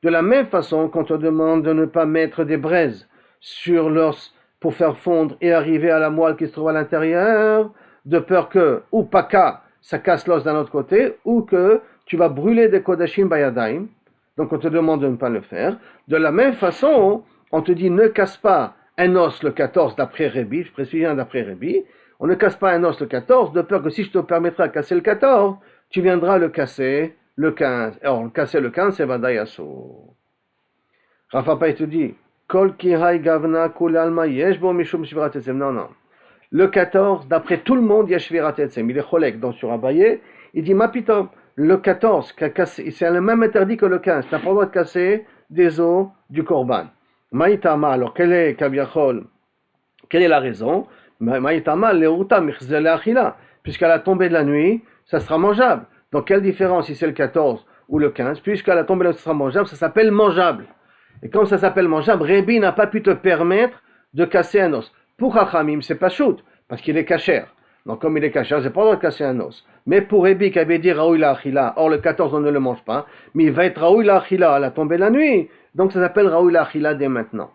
De la même façon qu'on te demande de ne pas mettre des braises sur l'os pour faire fondre et arriver à la moelle qui se trouve à l'intérieur, de peur que, ou paka, ça casse l'os d'un autre côté, ou que tu vas brûler des kodashim bayadaim, donc on te demande de ne pas le faire. De la même façon, on te dit ne casse pas un os le 14 d'après Rébi, je précise bien d'après Rébi, on ne casse pas un os le 14, de peur que si je te permettrai de casser le 14, tu viendras le casser le 15. Alors, casser le 15, c'est Vadayaso. Rafa Paï te dit, Kol Kirai Gavna Kulalma Yeshbo Mishum Shvirat Etzem. Non. Le 14, d'après tout le monde, il y a Shvirat Etzem. Il est cholek, donc sur Abaye, il dit, Mapitom, le 14, c'est le même interdit que le 15. Tu n'as pas le droit de casser des os du Korban. Maïtama, alors quelle est Kabiachol? Quelle est la raison? Maïtama, Leuta Michzel Achila. Puisqu'à la tombée de la nuit, ça sera mangeable. Donc, quelle différence si c'est le 14 ou le 15? Puisqu'à la tombée de la nuit, ça sera mangeable, ça s'appelle mangeable. Et comme ça s'appelle mangeable, Rébi n'a pas pu te permettre de casser un os. Pour Chachamim, c'est pas shoot, parce qu'il est cachère. Donc, comme il est cachère, j'ai pas le droit de casser un os. Mais pour Rébi qui avait dit Raoui la Achila, or le 14 on ne le mange pas, mais il va être Raoui la Achila à la tombée de la nuit. Donc, ça s'appelle Raoui la Achila dès maintenant.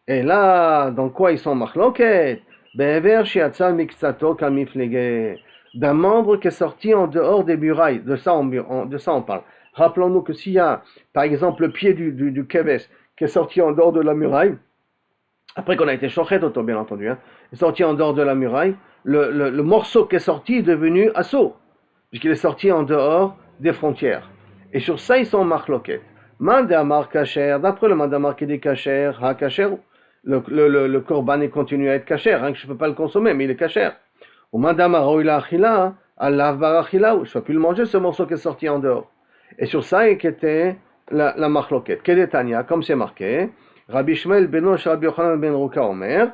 Et là, dans quoi ils sont marloquettes? Be'ever shiatsa miksato kamiflege. D'un membre qui est sorti en dehors des murailles. De ça on parle. Rappelons-nous que s'il y a, par exemple, le pied du keves qui est sorti en dehors de la muraille, après qu'on a été chochet, bien entendu, est sorti en dehors de la muraille, le morceau qui est sorti est devenu assaut, puisqu'il est sorti en dehors des frontières. Et sur ça, ils sont marloquettes. Mandamar kacher, d'après le mandamar qui dit kacher, ha kacher, le korban il continue à être kacher, que je ne peux pas le consommer, mais il est kacher. Au mandamar oila achila, Allah barachila, je ne peux plus le manger, ce morceau qui est sorti en dehors. Et sur ça, il était la marloquette. Kedetania, comme c'est marqué, Rabbi Shmuel benosh Rabbi Yochanan ben Ruka Omer,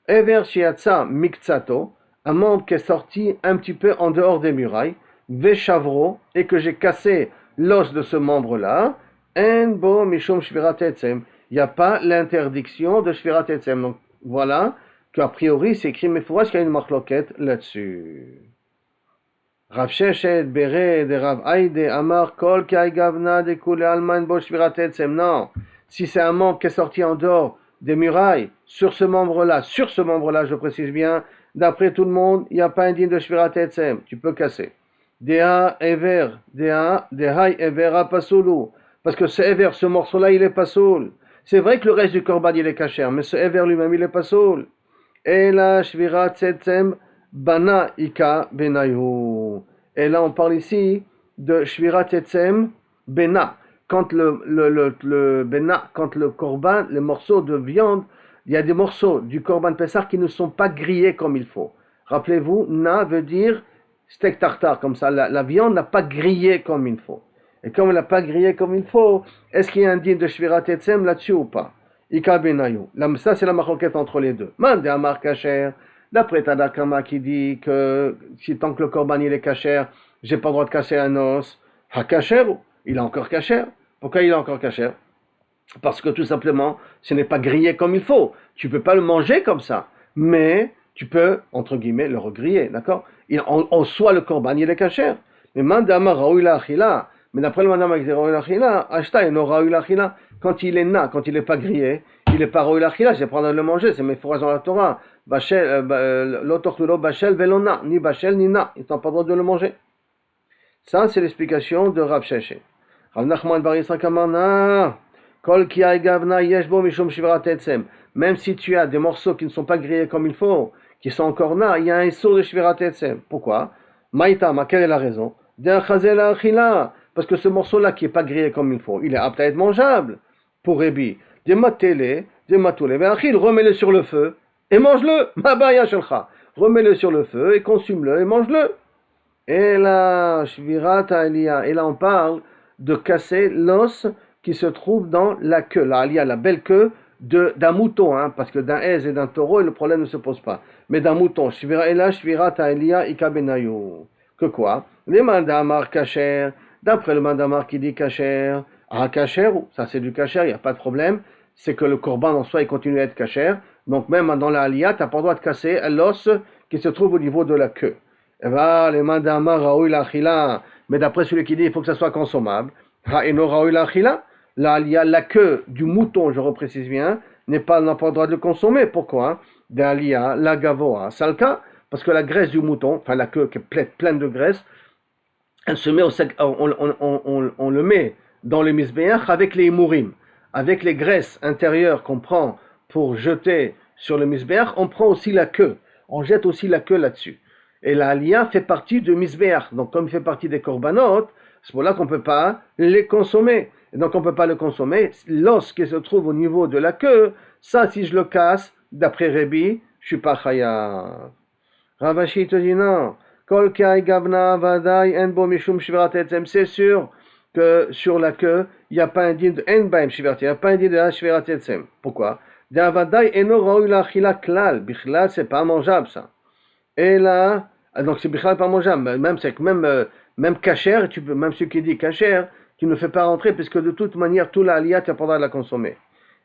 Ever shiatsa miktsato, un membre qui est sorti un petit peu en dehors des murailles, Veshavro, et que j'ai cassé l'os de ce membre-là, En bo mishum shvirat etzem. Il n'y a pas l'interdiction de shvirat etzem. Donc voilà qu'a priori c'est écrit, mais il faudra qu'il y ait une marloquette là-dessus. Rav Sheshet Bere de Rav Aïde Amar Kol Kai Gavna de Kule Alman Bo Shvirat Etzem. Non, si c'est un membre qui est sorti en dehors des murailles, sur ce membre-là, je précise bien, d'après tout le monde, il n'y a pas un digne de Shvirat Etzem. Tu peux casser. Dea Ever, Dehai Ever Apasulu. Parce que ce Ever, ce morceau-là, il est pas soul. C'est vrai que le reste du korban, il est kacher, mais ce Ever lui-même, il est pas soul. Et la Shvirat Etzem Bana Ika Benayu. Et là, on parle ici de Shvirat Etzem Bena. quand quand le korban, les morceaux de viande, il y a des morceaux du korban Pessah qui ne sont pas grillés comme il faut. Rappelez-vous, na veut dire steak tartare, comme ça, la viande n'a pas grillé comme il faut. Et comme elle n'a pas grillé comme il faut, est-ce qu'il y a un din de Shvirat Etzem là-dessus ou pas? Ika benayu. Ça, c'est la maroquette entre les deux. Mande Amar Kacher, d'après Tadakama qui dit que si tant que le korban il est kacher, j'ai pas le droit de casser un os. Ha kacher, il est encore kacher. Pourquoi il est encore kacher? Parce que tout simplement, ce n'est pas grillé comme il faut. Tu peux pas le manger comme ça. Mais tu peux, entre guillemets, le regriller, d'accord? En soi, le korban, il est kacher. Mais mandama raoula achila. Mais d'après le mandama qui dit raoula achila, ashta et no raoula achila. Quand il est na, quand il n'est pas grillé, il n'est pas raoula achila, j'ai pas le droit de le manger. C'est mes fourrages dans la Torah. L'autortulo bachel velona. Ni bachel ni na. Ils n'ont pas le droit de le manger. Ça, c'est l'explication de Rav Sheshet. Rav Nachman bar Yitzchak Amarna. Même si tu as des morceaux qui ne sont pas grillés comme il faut, qui sont encore là, il y a un sourd de Shvirat Etzem. Pourquoi? Maïtama, quelle est la raison? Parce que ce morceau-là qui n'est pas grillé comme il faut, il est apte à être mangeable. Pour Rebi, remets-le sur le feu et mange-le. Remets-le sur le feu et consume-le et mange-le. Et là, et là on parle de casser l'os qui se trouve dans la queue. Là, il y a la belle queue d'un mouton, hein, parce que d'un hez et d'un taureau, le problème ne se pose pas. Mais d'un mouton, que quoi? Les mandamar kacher, d'après le mandamar qui dit kacher, kacher, ça c'est du kacher, il n'y a pas de problème, c'est que le korban en soi, il continue à être kacher, donc même dans la aliyah, tu n'as pas le droit de casser l'os qui se trouve au niveau de la queue. Et va, les mandamar raoui l'achila, mais d'après celui qui dit, il faut que ça soit consommable, ha'eno raoui l'achila, là, il y a la queue du mouton, je reprécise bien, n'a pas le droit de le consommer. Pourquoi? D'alia, la gavoa, salka, parce que la graisse du mouton, enfin la queue qui est pleine de graisse, elle se met on le met dans le misbéach avec les imourim, avec les graisses intérieures qu'on prend pour jeter sur le misbéach, on prend aussi la queue, on jette aussi la queue là-dessus. Et la alia fait partie du misbéach, donc comme il fait partie des korbanot, c'est pour là qu'on ne peut pas les consommer. Et donc on ne peut pas le consommer. L'os qui se trouve au niveau de la queue, ça si je le casse, d'après Rebi, je ne suis pas chayav. Ravashi te dit non. Kol kai gavna vadai en bo mishum shvirat etzem. C'est sûr que sur la queue, il n'y a pas un din de en baim shvirat, il n'y a pas un din de la shvirat etzem. Pourquoi? Da vadai eno raoui la chila klal. Bichlal, c'est pas mangeable ça. Et là, donc c'est bichlal pas mangeable. Même kasher, tu peux, même celui qui dit kasher, tu ne fais pas rentrer, puisque de toute manière, tout l'aliyah, tu n'as pas le droit de la consommer.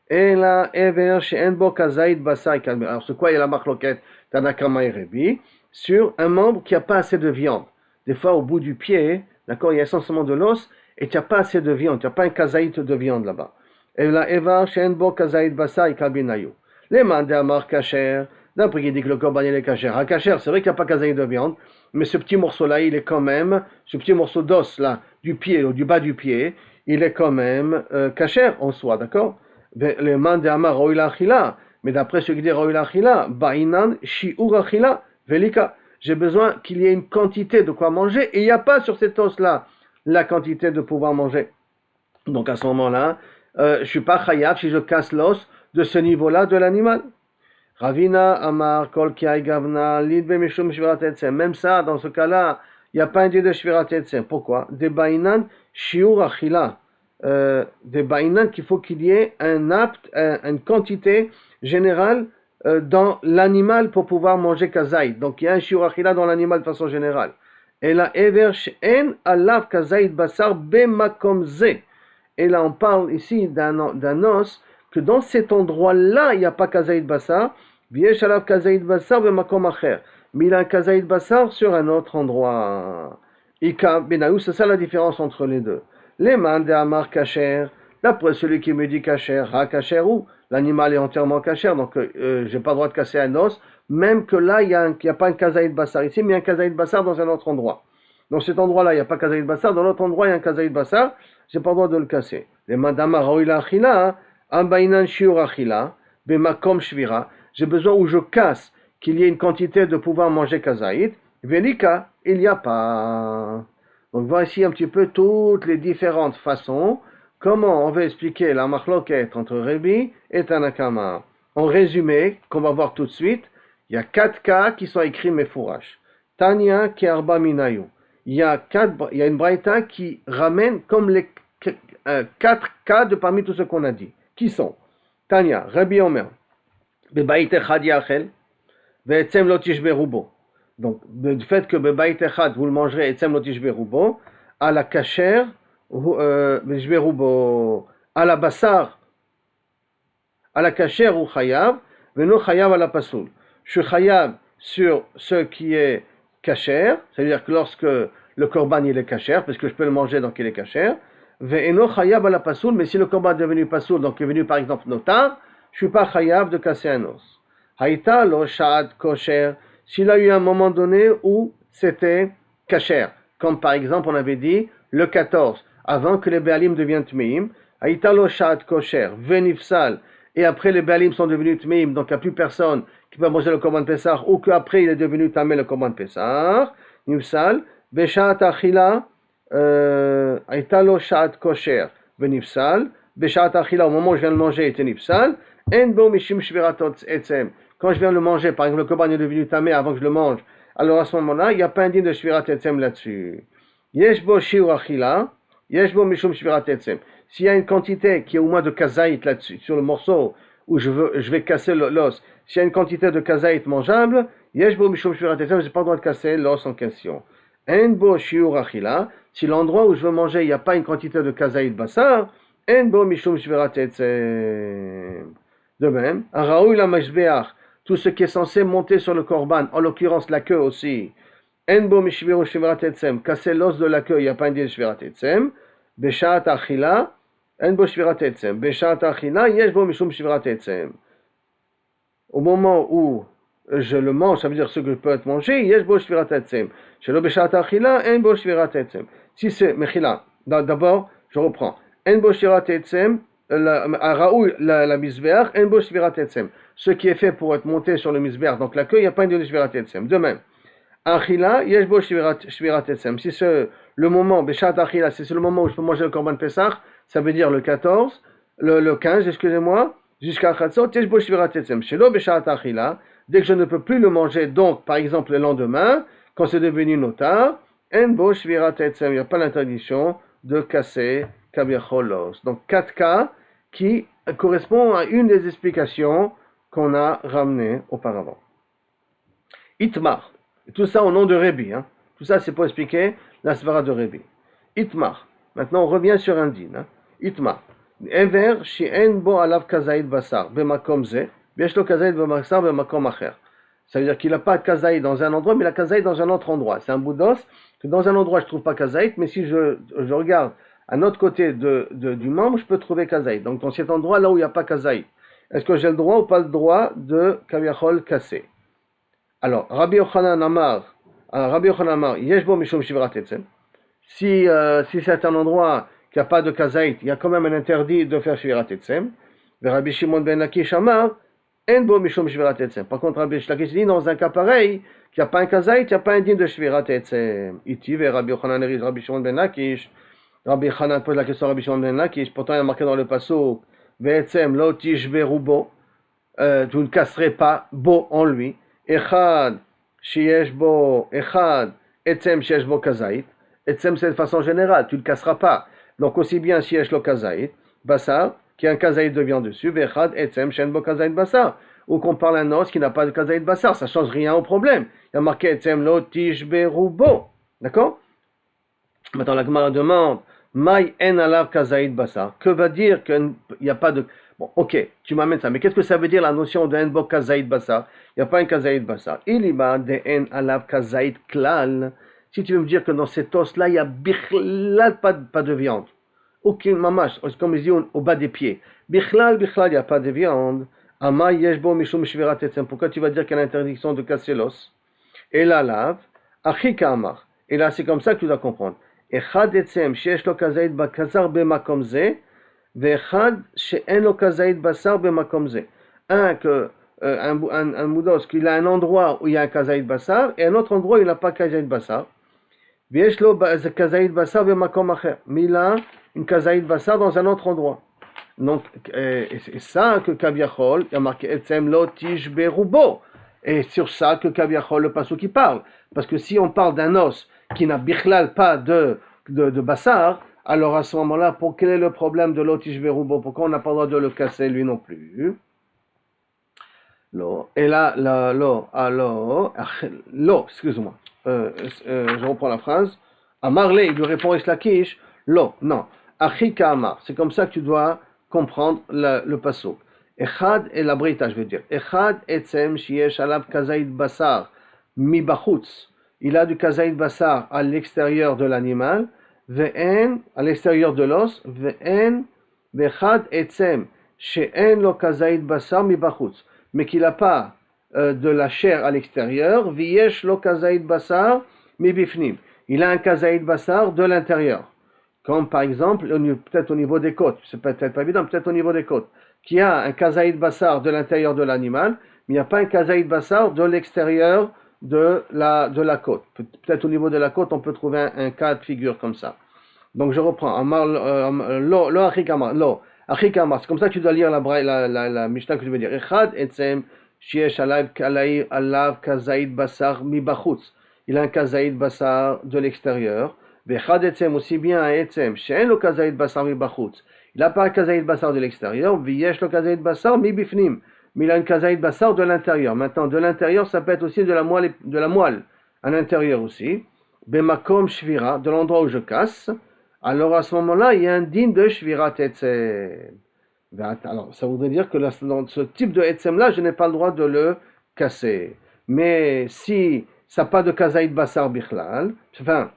Et là, ever she'enbo kazaïd basai. Alors, c'est quoi? Il y a la marloquette Tanakama et Rebi sur un membre qui n'a pas assez de viande. Des fois, au bout du pied, d'accord, il y a essentiellement de l'os, et tu n'as pas assez de viande, tu n'as pas un kazaïd de viande là-bas. Et là, ever she'enbo kazaïd basai kalbinayu. Les mandés amar kasher, d'après il dit que le korban il est kasher. À kasher, c'est vrai qu'il n'y a pas kazaïd de viande, mais ce petit morceau-là, il est quand même, ce petit morceau d'os là, du pied ou du bas du pied, il est quand même kasher en soi, d'accord? Les mandés amar roïl achila, mais d'après ce qui dit roïl achila, ba'inan shi'ur achila, velika. J'ai besoin qu'il y ait une quantité de quoi manger, et il n'y a pas sur cet os-là la quantité de pouvoir manger. Donc à ce moment-là, je ne suis pas chayav si je casse l'os de ce niveau-là de l'animal. Ravina Amar Kol Kiai Gavna Lidbe Mishum Shvirat Etzem. Même ça, dans ce cas-là, il n'y a pas un dieu de Shvirat Etzem. Pourquoi? Des Bainan Shiur Achila. Des Bainan qu'il faut qu'il y ait une quantité générale dans l'animal pour pouvoir manger kazaïd. Donc il y a un Shiur Achila dans l'animal de façon générale. Et là, Ever She'en Alav Kazaïd Basar Bemakom Ze. Et là, on parle ici d'un os que dans cet endroit-là, il n'y a pas kazaïd basar, mais il a un kazaïd basar sur un autre endroit. C'est ça la différence entre les deux. Les man de amar kacher, d'après celui qui me dit kacher, ha kacher ou l'animal est entièrement kacher, donc j'ai pas le droit de casser un os, même que là, il n'y a pas un kazaïd basar ici, mais il y a un kazaïd basar dans un autre endroit. Dans cet endroit-là, il n'y a pas kazaïd basar, dans l'autre endroit, il y a un kazaïd basar, j'ai pas le droit de le casser. Les man d'amar raoïla achila, Ambainan shiur achila, bemakom shvira. J'ai besoin où je casse qu'il y ait une quantité de pouvoir manger kazaïd. Velika, il n'y a pas. Donc voici un petit peu toutes les différentes façons comment on va expliquer la machloket entre Rabbi et Tanakama? En résumé, qu'on va voir tout de suite, il y a 4 cas qui sont écrits Mefourash. Tanya Kearba Minayu. Il y a une braïta qui ramène comme les 4 cas de parmi tout ce qu'on a dit. Qui sont? Tanya, Rabbi Omer, Bebaït Echad Yachel, Ve'etzem lo tishberubo. Donc, du fait que Bebaït Echad, vous le mangerez, Etzem lo tishberubo, à la kasher, à la bassar, à la kasher ou chayav, veno chayav à la pasoul. Je suis chayav sur ce qui est kasher, c'est-à-dire que lorsque le korban il est kasher, parce que je peux le manger donc il est kasher, veno chayav à la pasoul, mais si le korban est devenu pasoul, donc il est venu par exemple notar, je ne suis pas chayav de casser un os. Haïta lo shad kosher, s'il a eu un moment donné où c'était kasher, comme par exemple on avait dit le 14, avant que les Béalim deviennent Tmeim, Haïta lo shad kosher, venifsal, et après les Béalim sont devenus Tmeim, donc il n'y a plus personne qui peut manger le korban Pessah, ou qu'après il est devenu Tamé le korban Pessah, nifsal, beshat achila, Haïta lo shad kosher, venifsal, beshat achila, au moment où je viens de manger, il était nifsal, en bo mishim shviratot etzem. Quand je viens de le manger, par exemple, le korban est devenu tamé avant que je le mange, alors à ce moment-là, il n'y a pas un din de shvirat etzem là-dessus. Yesh bo shiur achila, yesh bo mishum shvirat etzem. S'il y a une quantité qui est au moins de kazaït là-dessus, sur le morceau où je vais casser l'os, s'il y a une quantité de kazaït mangeable, yesh bo mishum shvirat etzem, je n'ai pas le droit de casser l'os en question. En bo shiur achila, si l'endroit où je veux manger, il n'y a pas une quantité de kazaït basar, en bo mishum shvirat etzem. De même, un raoul la mashbeach, tout ce qui est censé monter sur le korban, en l'occurrence la queue aussi. Enbo mishviru shvirat etzem, casser l'os de la queue, il n'y a pas un din shvirat etzem. Beshat achila, enbo shvirat etzem. Beshat achila, yeshbo mishum shvirat etzem. Au moment où je le mange, ça veut dire ce que je peux être mangé, yeshbo shvirat etzem. Shelo beshat achila, enbo shvirat etzem. Si c'est mechila, d'abord, je reprends. Enbo shvirat etzem. La misbeach, en bo shvirat etzem. Ce qui est fait pour être monté sur le misbeach, donc la queue, il n'y a pas de shvirat etzem. De même, achila, yesh bo shvirat etzem. Si c'est le moment, beshat achila, c'est le moment où je peux manger le korban pesach, ça veut dire le 14, le 15, excusez-moi, jusqu'à chatzot, yesh bo shvirat etzem. Shelo beshat achila, dès que je ne peux plus le manger, donc par exemple le lendemain, quand c'est devenu notar, en bo shvirat etzem. Il n'y a pas l'interdiction de casser kabiacholos. Donc 4 cas qui correspond à une des explications qu'on a ramenées auparavant. Itmar, tout ça au nom de Rabbi, hein. Tout ça c'est pour expliquer la svara de Rabbi. Itmar, maintenant on revient sur un din. Hein. Itmar, Ever she'en bo alav kazaïd basar, bemakom ze, biesh lo kazaïd basar bemakom acher. Ça veut dire qu'il n'a pas de kazaïd dans un endroit, mais il a kazaïd dans un autre endroit. C'est un bout d'os que dans un endroit je ne trouve pas kazaïd, mais si je regarde à l'autre côté du membre, je peux trouver kazaït. Donc, dans cet endroit, là où il n'y a pas kazaït, est-ce que j'ai le droit ou pas le droit de kaviachol casser? Alors, Rabbi Yochanan Amar, Yeshbo Mishum Shivrat Etzem. Si c'est un endroit qui n'a pas de kazaït, il y a quand même un interdit de faire Shivrat Etzem. Rabbi Shimon ben Lakish Amar, Enbo Mishum Shivrat Etzem. Par contre, Rabbi Lakish dit, dans un cas pareil, qu'il n'y a pas un kazaït, il n'y a pas un din de Shivrat Etzem. Iti, Rabbi Yochanan Eriz, Rabbi Shimon ben Lakish. Rabbi Hanan pose la question à Rabbi Shimon ben Lakish, pourtant il y a marqué dans le pasuk, Ve'etzem lo tishberubo, tu ne casserais pas bo en lui, Echad sheyesh bo, Echad etzem sheyesh bo kazait, etzem c'est de façon générale, tu ne le casseras pas, donc aussi bien sheyesh lo kazait, basar, qui a un kazait de viande dessus, Ve'echad etzem sheyesh bo kazait basar, ou qu'on parle un os qui n'a pas de kazait basar, ça ne change rien au problème, il y a marqué etzem lo tishberubo, d'accord? Maintenant la Gemara demande, Maï en alav kazaïd basar. Que va dire qu'il n'y a pas de... Bon, ok, tu m'amènes ça, mais qu'est-ce que ça veut dire la notion de en bo kazaïd basar? Il n'y a pas un kazaïd basar. Il y a de en alav kazaïd klal. Si tu veux me dire que dans cet os-là, il y a bichlal pas de viande. Aucune mamash, comme ils disent au bas des pieds. Bichlal, il n'y a pas de viande. Ama yeshbo mishum shvirat etzem. Pourquoi tu vas dire qu'il y a l'interdiction de casser l'os? Et la lave, achika amar. Et là, c'est comme ça que tu dois comprendre. Echad etzem sheyesh lo kazaïd bakazar bemakom ze, ve'echad she'en lo kazaïd basar bemakom ze. Un moudos qu'il a un endroit où il y a un kazaïd basar et un autre endroit où il n'a pas kazaïd basar. ויש לו כזית בשר במקום אחר. מילה, une כזית בשר dans un autre endroit. Donc, c'est ça que Kaviachol, il y a marqué Etzem lo tishberu bo. Et sur ça que Kaviachol, le pasuk qui parle. Parce que si on parle d'un os qui n'a bichlal pas de bassar, alors à ce moment-là, quel est le problème de lo tishberu bo? Pourquoi on n'a pas le droit de le casser lui non plus? Lo. Et là, lo, excuse-moi. Je reprends la phrase. Amarle, il lui répond Islakish, lo, non. Achika Amar, c'est comme ça que tu dois comprendre le pasuk. Echad et la brita, je veux dire. Echad etzem shiesh alav kazaïd basar mi bachutz. Il a du kazaïd basar à l'extérieur de l'animal, ve'en, à l'extérieur de l'os, ve'en, ve'echad etzem she'en lo kazaïd basar mi bachutz. Mais qu'il n'a pas de la chair à l'extérieur, v'yesh lo kazaïd basar mi bifnim. Il a un kazaïd basar de l'intérieur. Comme par exemple, peut-être au niveau des côtes, c'est peut-être pas évident, peut-être au niveau des côtes, qui a un kazaïd bassar de l'intérieur de l'animal, mais il n'y a pas un kazaïd bassar de l'extérieur de la côte. Peut-être au niveau de la côte, on peut trouver un cas de figure comme ça. Donc je reprends. C'est comme ça que tu dois lire la Mishnah que je veux dire. Echad etzem shiesh alav kazaïd bassar mi bachutz. Il a un kazaïd bassar de l'extérieur. Vechad etzem, aussi bien un etzem, she'en lo kazaïd basar mi bachutz. Il n'a pas un kazaïd basar de l'extérieur, v'yesh lo kazaïd basar mi bifnim. Mais il a un kazaïd basar de l'intérieur. Maintenant, de l'intérieur, ça peut être aussi de la moelle à l'intérieur aussi. Bemakom shvira, de l'endroit où je casse. Alors à ce moment-là, il y a un din de shvirat etzem. Alors, ça voudrait dire que dans ce type de etzem-là, je n'ai pas le droit de le casser. Mais si ça n'a pas de kazaïd basar bichlal, enfin,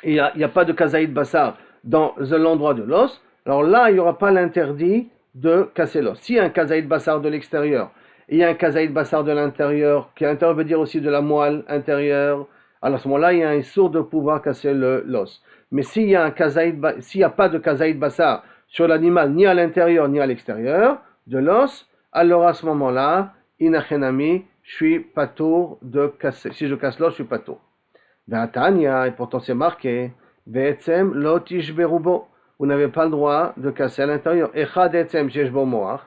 il n'y a pas de kazaïd bassar dans l'endroit de l'os, alors là, il n'y aura pas l'interdit de casser l'os. S'il y a un kazaïd bassar de l'extérieur, et il y a un kazaïd bassar de l'intérieur, qui à l'intérieur veut dire aussi de la moelle intérieure, alors à ce moment-là, il y a un sourd de pouvoir casser l'os. Mais s'il n'y a pas de kazaïd bassar sur l'animal, ni à l'intérieur, ni à l'extérieur de l'os, alors à ce moment-là, inachenami, je suis patour de casser. Si je casse l'os, je suis patour. Et pourtant c'est marqué, Ve'etzem lo tishberu bo. Vous n'avez pas le droit de casser à l'intérieur. Echad etzem she'esh bo moach,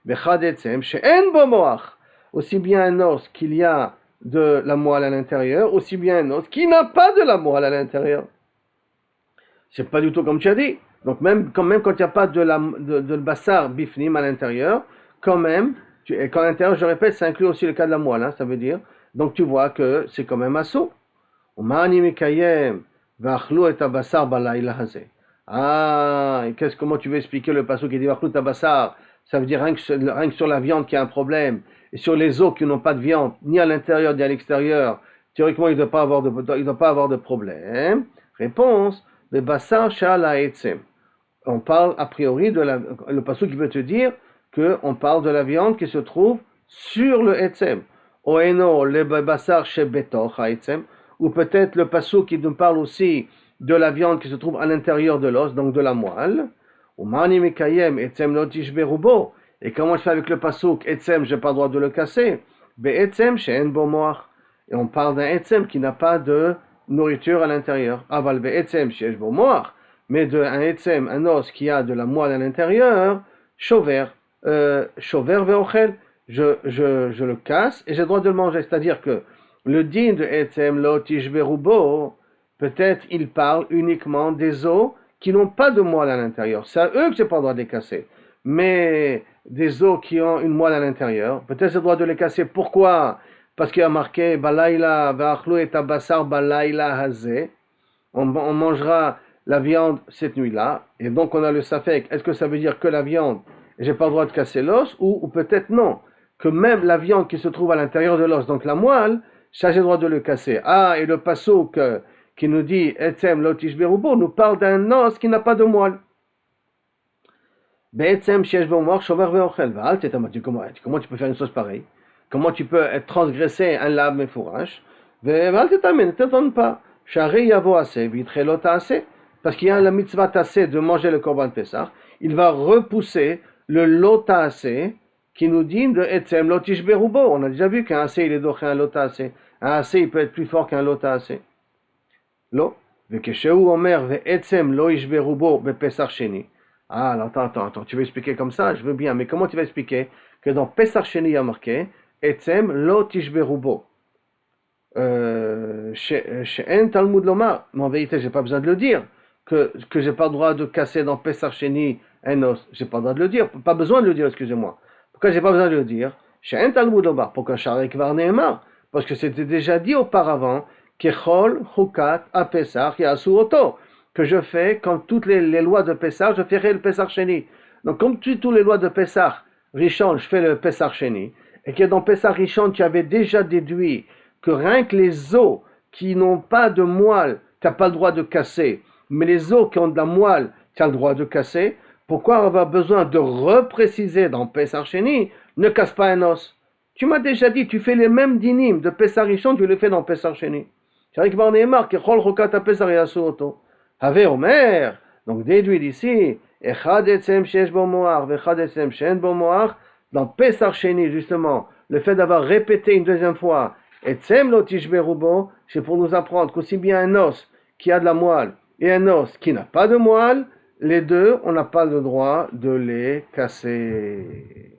ve'echad etzem she'en bo moach. Aussi bien un os qu'il y a de la moelle à l'intérieur, aussi bien un os qui n'a pas de la moelle à l'intérieur. C'est pas du tout comme tu as dit. Donc même quand il n'y a pas de bassar bifnim à l'intérieur, quand même, et quand à l'intérieur, je répète, ça inclut aussi le cas de la moelle, hein, ça veut dire. Donc tu vois que c'est quand même assaut. Ah, comment tu veux expliquer le passage qui dit Vachlu tabassar? Ça veut dire rien que sur la viande qui a un problème, et sur les os qui n'ont pas de viande, ni à l'intérieur ni à l'extérieur, théoriquement il ne doit pas avoir de problème. Réponse, le bassar shala etzem. On parle a priori le passage qui veut te dire qu'on parle de la viande qui se trouve sur le etzem. Oeno le bassar shebetoch etzem. Ou peut-être le passouk qui nous parle aussi de la viande qui se trouve à l'intérieur de l'os, donc de la moelle. Et comment je fais avec le passouk etzem, je n'ai pas le droit de le casser. Et on parle d'un etzem qui n'a pas de nourriture à l'intérieur. Mais d'un etzem, un os qui a de la moelle à l'intérieur, shover ve'ochel, je le casse et j'ai le droit de le manger. C'est-à-dire que le din de etzem lo tishberu bo, peut-être il parle uniquement des os qui n'ont pas de moelle à l'intérieur. C'est à eux que j'ai pas le droit de les casser. Mais des os qui ont une moelle à l'intérieur, peut-être j'ai le droit de les casser. Pourquoi? Parce qu'il y a marqué balayla va'achlu et tabassar balayla hazeh. On mangera la viande cette nuit-là. Et donc on a le safek. Est-ce que ça veut dire que la viande, j'ai pas le droit de casser l'os, ou peut-être non, que même la viande qui se trouve à l'intérieur de l'os, donc la moelle, ça j'ai le droit de le casser. Ah, et le passouk qui nous dit etzem lo tishberu bo nous parle d'un os qui n'a pas de moelle. Be'etzem sheyesh bo moach shover ve'ochel. Comment tu peux faire une chose pareille? Comment tu peux transgresser un lab mefourash? Ve'al tetamen, ne t'étonne pas. Shari yavo aseh v'yitchelo ta'aseh. Parce qu'il y a la mitzvah ta'aseh de manger le korban pesach. Il va repousser le lo ta'aseh qui nous dit de etzem lo tishberu bo. On a déjà vu qu'un assez il est doché un lo ta'aseh. Un assez il peut être plus fort qu'un lo ta'aseh. Lo. Vekeshehu omer ve'etzem lo yishberu bo bepesach sheni. Ah, alors, attends, tu veux expliquer comme ça? Je veux bien, mais comment tu vas expliquer que dans Pesach Sheni, il y a marqué Etzem lo tishberu bo. She'en Talmud lomar. Mais en vérité, j'ai pas besoin de le dire. Que j'ai pas le droit de casser dans Pesach Sheni un os. J'ai pas le droit de le dire. Pas besoin de le dire, excusez-moi. Pourquoi j'ai pas besoin de le dire? She'en Talmud lomar. Pourquoi Sharek var ne'emar? Parce que c'était déjà dit auparavant Kechol chukat a Pesach yasu oto. Que je fais, comme toutes les lois de Pesach, je ferai le Pesach Sheni. Donc, comme toutes les lois de Pesach Rishon, je fais le Pesach Sheni. Et que dans Pesach Rishon, tu avais déjà déduit que rien que les os qui n'ont pas de moelle, tu n'as pas le droit de casser, mais les os qui ont de la moelle, tu as le droit de casser, pourquoi avoir besoin de repréciser dans Pesach Sheni, ne casse pas un os? Tu m'as déjà dit, tu fais les mêmes dinim de Pesach Rishon, tu les fais dans Pesach Sheni. Sharik bar ne'emar, kechol chokat ha-Pesach yasu oto. Have Omer, donc déduit d'ici, echad etzem shesh bo moach, vechad etzem she'en bo moach, dans Pesach Sheni, justement, le fait d'avoir répété une deuxième fois, etzem lo tishberu bo, c'est pour nous apprendre qu'aussi bien un os qui a de la moelle et un os qui n'a pas de moelle, les deux, on n'a pas le droit de les casser.